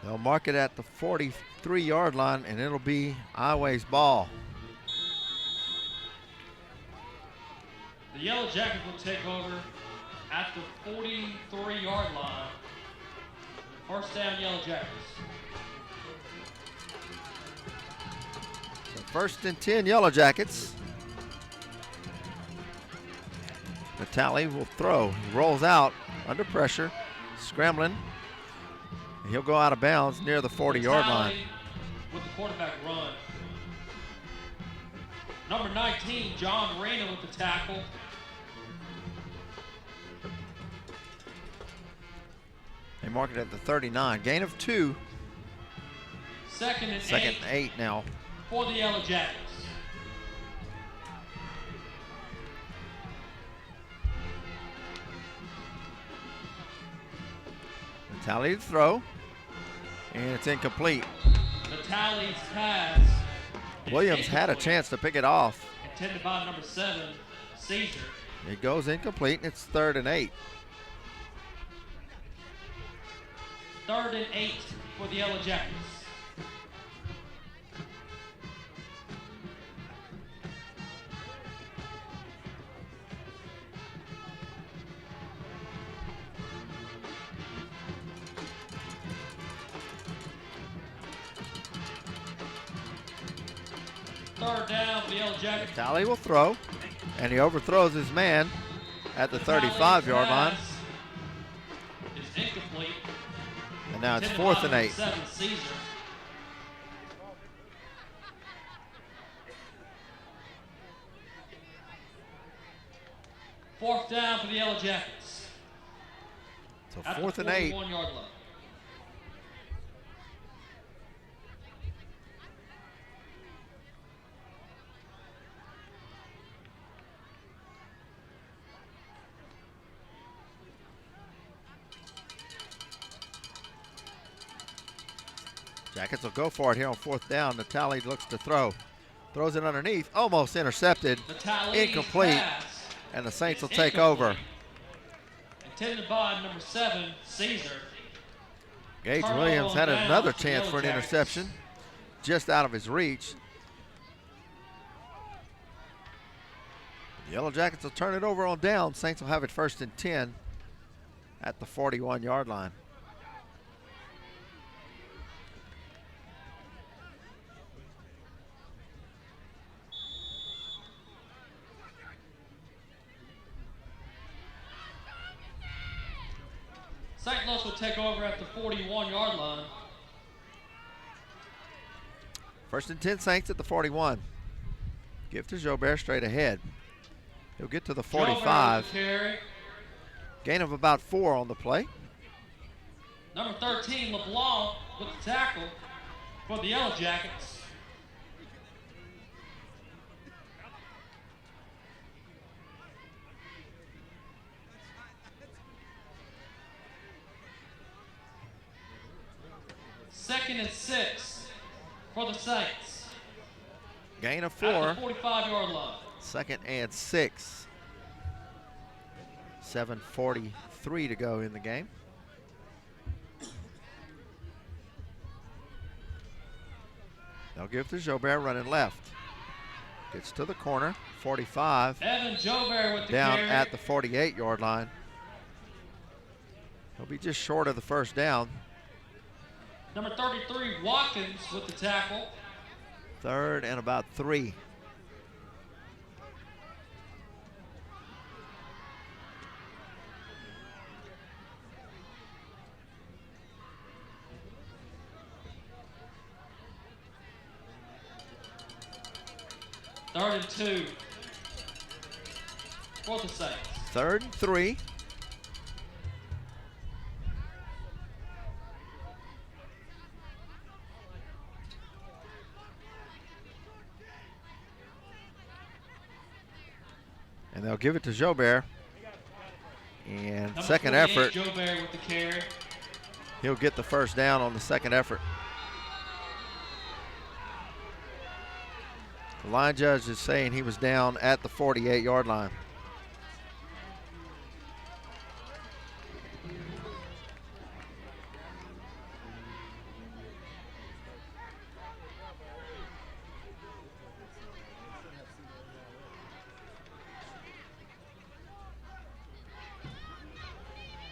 They'll mark it at the 43-yard line, and it'll be Ioway's ball. The Yellow Jackets will take over at the 43-yard line. 1st down, Yellow Jackets. So 1st and 10 Yellow Jackets. Natale will throw. He rolls out under pressure, scrambling. He'll go out of bounds near the 40-yard line. With the quarterback run. Number 19, John Marino with the tackle. They mark it at the 39. Gain of 2. 2nd and 8 now. For the Yellow Jackets. Natale to throw, and it's incomplete. Natale's pass. Williams had a chance to pick it off. Intended by number 7, Caesar. It goes incomplete, and it's 3rd and 8. 3rd and 8 for the Yellow Jackets. Third down for the Yellow Jackets. Natale will throw, and he overthrows his man at the 35-yard line. Is incomplete. And now it's 4th and 8. 7, Caesar. Fourth down for the Yellow Jackets. So At 4th the and 8. 41-yard line. Jackets will go for it here on 4th down. Natale looks to throw. Throws it underneath, almost intercepted. Natale's Incomplete. pass And the Saints will is take over. incomplete. Intended by number 7, Caesar. Gage Turnover Williams on had downs another for the chance Yellow for an Jackets. interception, just out of his reach. The Yellow Jackets will turn it over on down. Saints will have it 1st and 10 at the 41-yard line. St. Louis will take over at the 41-yard line. 1st and 10 Saints at the 41. Give to Jobert straight ahead. He'll get to the Jobert 45. with the carry. Gain of about 4 on the play. Number 13, LeBlanc with the tackle for the Yellow Jackets. Second and 6 for the Saints. Gain of At 4. the 45-yard line. Second and 6. 7:43 to go in the game. They'll give to Jobert running left. Gets to the corner, 45. Evan Jobert with the Down carry. at the 48-yard line. He'll be just short of the first down. Number 33, Watkins with the tackle. 3rd and about 3. Third and 2 for the Saints. 3rd and 3. And they'll give it to Jobert. And Number second 48, effort, Jobert with the carry. he'll get the first down on the second effort. The line judge is saying he was down at the 48-yard line.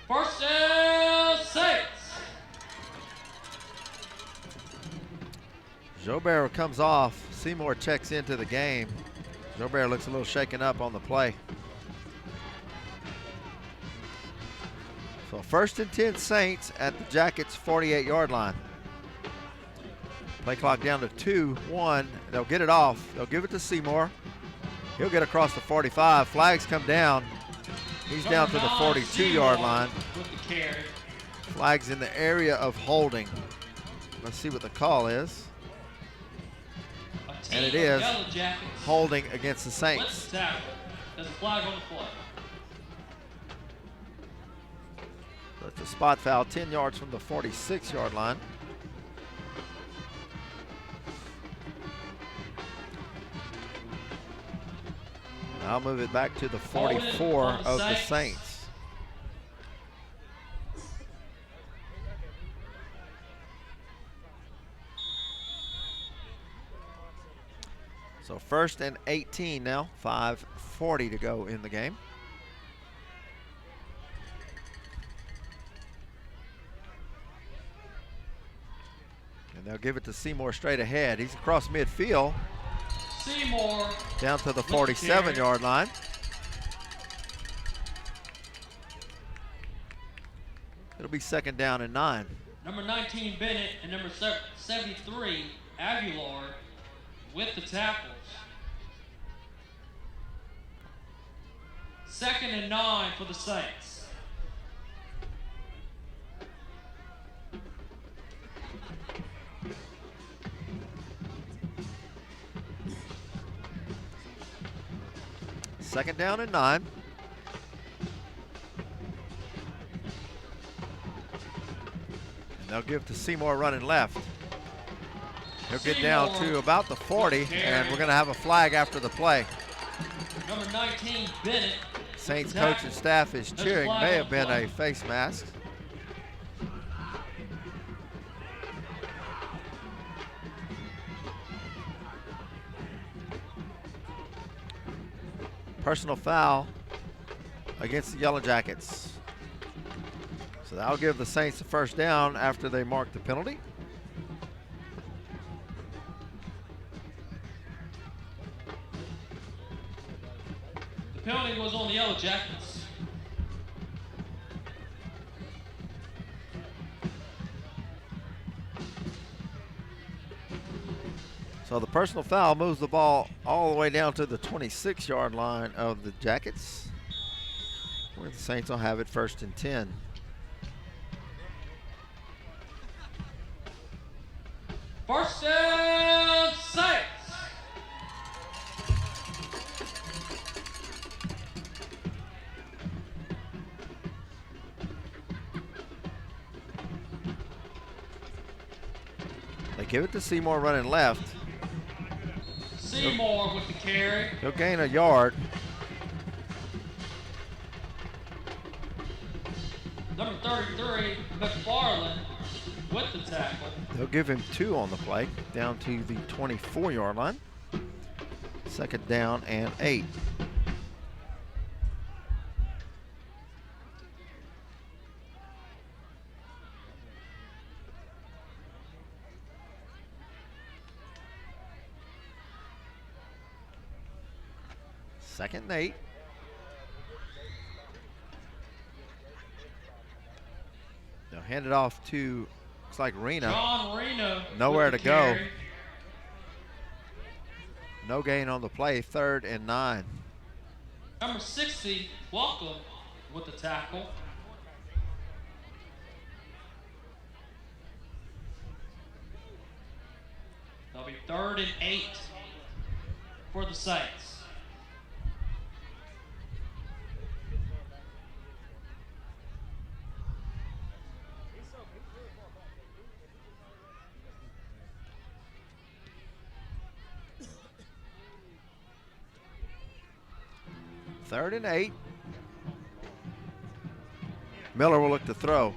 First down, Saints. Jobert comes off. Seymour checks into the game. Jobert looks a little shaken up on the play. So 1st and 10 Saints at the Jackets 48-yard line. Play clock down to 2-1. They'll get it off. They'll give it to Seymour. He'll get across the 45. Flags come down. He's down to the 42-yard line. With the carry. Flags in the area of holding. Let's see what the call is. And it is Yellow Jackets holding against the with Saints. the tackle. There's a flag on the play. So it's a spot foul 10 yards from the 46-yard line. I'll move it back to the 44 of the Saints. So 1st and 18 now, 5:40 to go in the game. And they'll give it to Seymour straight ahead. He's across midfield. Seymour Down to the 47-yard line. It'll be 2nd down and 9. Number 19, Bennett, and number 73, Aguilar with the tackles. 2nd and 9 for the Saints. Second down and 9. And they'll give to Seymour running left. He'll get down to about the 40, and we're going to have a flag after the play. Number 19, Bennett. Saints coach and staff is cheering. May have been a face mask. Personal foul against the Yellow Jackets. So that'll give the Saints the first down after they mark the penalty. The penalty was on the Yellow Jackets. So So the personal foul moves the ball all the way down to the 26-yard line of the Jackets, where the Saints will have it 1st and 10. First down, Saints. They give it to Seymour running left. Seymour with the carry. He'll gain a yard. Number 33, McFarland with the tackle. They'll give him 2 on the play, down to the 24-yard line. 2nd down and 8. Second and 8. They'll hand it off to, looks like Rena. John Rena. Nowhere to go. Carry. No gain on the play, 3rd and 9. Number 60, Welcome with the tackle. That'll be 3rd and 8 for the Saints. Third and 8. Miller will look to throw.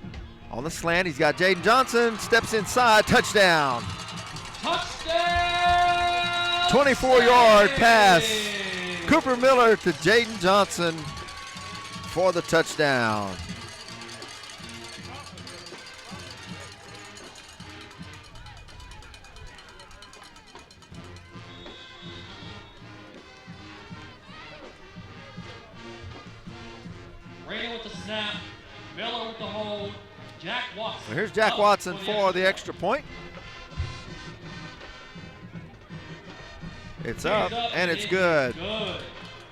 On the slant, he's got Jaden Johnson, steps inside, touchdown. Touchdown! 24-yard pass. Cooper Miller to Jaden Johnson for the touchdown. Rena with the snap, Miller with the hold, Jack Watson. Well, here's Jack Watson for the extra point. It's up and it's good.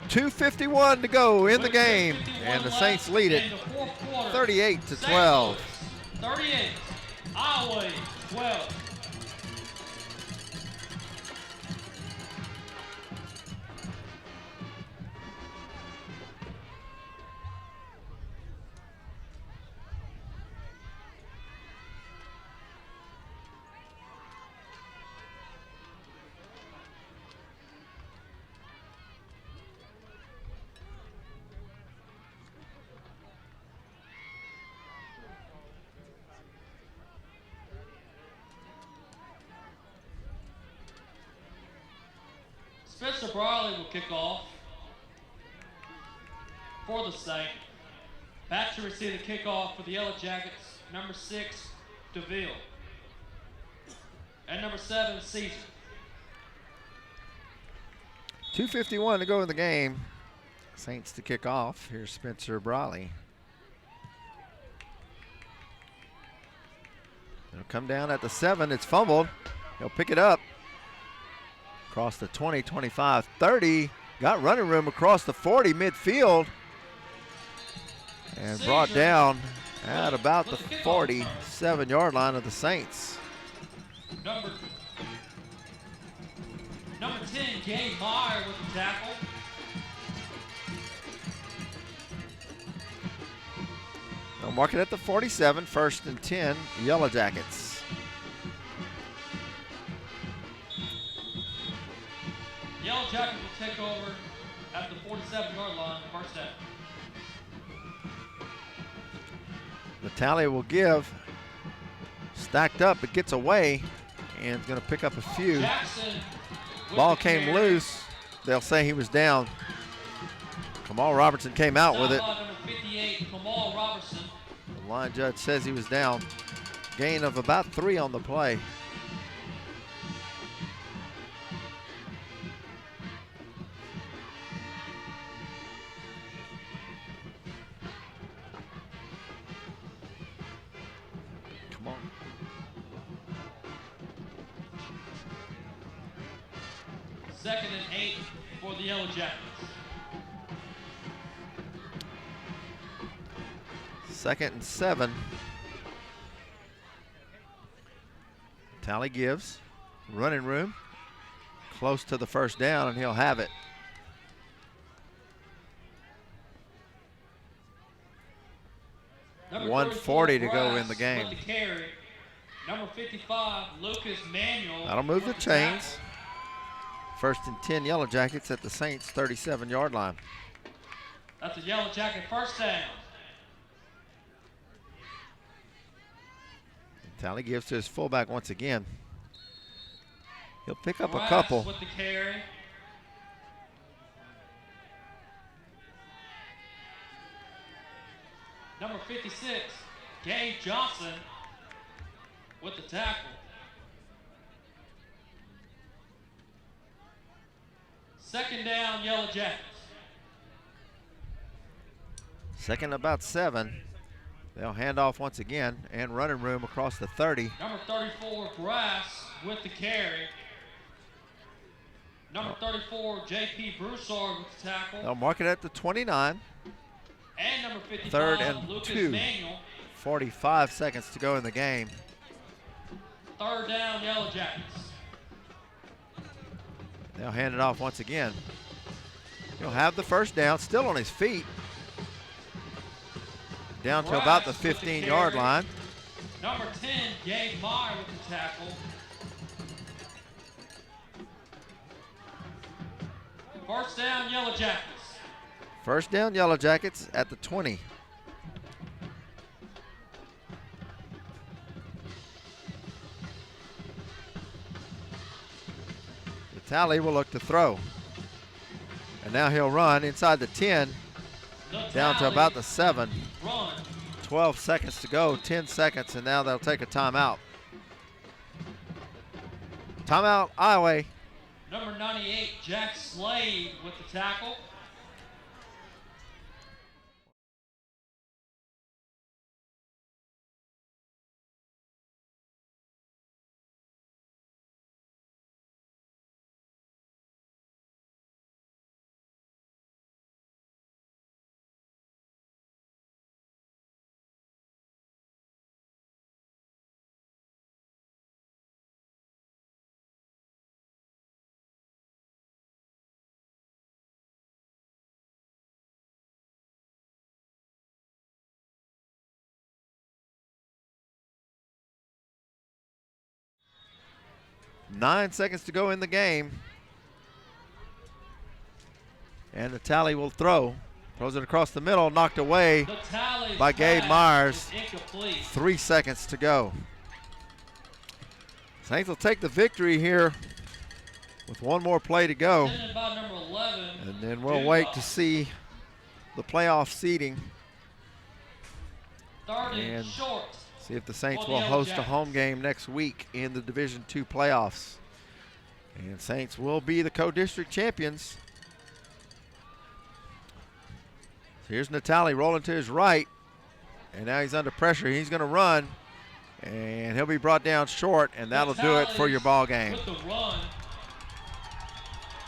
2:51 to go in the game, and the Saints lead it 38-12. 38, Iowa 12. Spencer Briley will kick off for the Saints. Back to receive the kickoff for the Yellow Jackets, number 6, DeVille. And number 7, Caesar. 2:51 to go in the game. Saints to kick off. Here's Spencer Briley. It'll come down at the 7. It's fumbled. He'll pick it up. Across the 20, 25, 30. Got running room across the 40 midfield. And brought down at about the 47-yard line of the Saints. Number 10, Gabe Meyer with the tackle. They'll mark it at the 47, 1st and 10, Yellow Jackets. Yellow Jackets will take over at the 47-yard line, first down. Natalia will give. Stacked up, it gets away, and is going to pick up a few. Jackson Ball came loose. They'll say he was down. Kamal Robertson came out with it. Number 58, Kamal Robertson. The line judge says he was down. Gain of about 3 on the play. Come on. 2nd and 8 for the Yellow Jackets. 2nd and 7. Tally gives. Running room. Close to the first down, and he'll have it. Number 1:40 to go Brass in the game. with the carry. Number 55, Lucas Manuel. That'll move the with chains. tackle. 1st and 10 Yellow Jackets at the Saints 37-yard line. That's a Yellow Jacket first down. Tally gives to his fullback once again. He'll pick up Brass a couple. with the carry. Number 56, Gabe Johnson with the tackle. 2nd down, Yellow Jackets. 2nd about 7. They'll hand off once again and running room across the 30. Number 34, Brass with the carry. Number 34, J.P. Broussard with the tackle. They'll mark it at the 29. And number 55, 3rd and Lucas 2. Manuel. 45 seconds to go in the game. 3rd down, Yellow Jackets. They'll hand it off once again. He'll have the first down, still on his feet. Down to about the 15-yard line. Number 10, Gabe Meyer with the tackle. First down, Yellow Jackets. First down, Yellow Jackets at the 20. The Tally will look to throw. And now he'll run inside the 10, down to about the 7. Run. 12 seconds to go, 10 seconds, and now they'll take a timeout. Timeout, Iowa. Number 98, Jack Slade with the tackle. Nine seconds to go in the game. And the Tally will throw. Throws it across the middle, knocked away The Tally's by Gabe pass Myers. is incomplete. 3 seconds to go. Saints will take the victory here with one more play to go. Intended by number 11. And then we'll wait to see the playoff seeding. 3rd and and short. See if the Saints For the will Yellow host a Jackets. home game next week in the Division II playoffs. And Saints will be the co-district champions. So here's Natali rolling to his right. And now he's under pressure. He's going to run. And he'll be brought down short, and that'll do it for your ball game. With the run.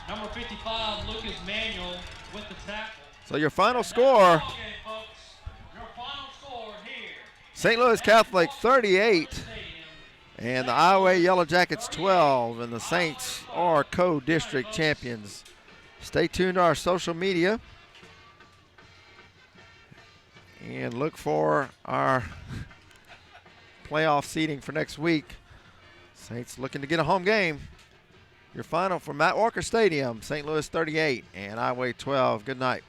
Number 55, Lucas Manuel with the tackle. So your final And that's score, the ball game, folks. Your final score here. St. Louis Catholic 38 Stadium. and the Iowa Yellow Jackets 12, and the Saints are co-district champions. Stay tuned to our social media and look for our playoff seeding for next week. Saints looking to get a home game. Your final from Matt Walker Stadium, St. Louis 38 and Iowa 12. Good night.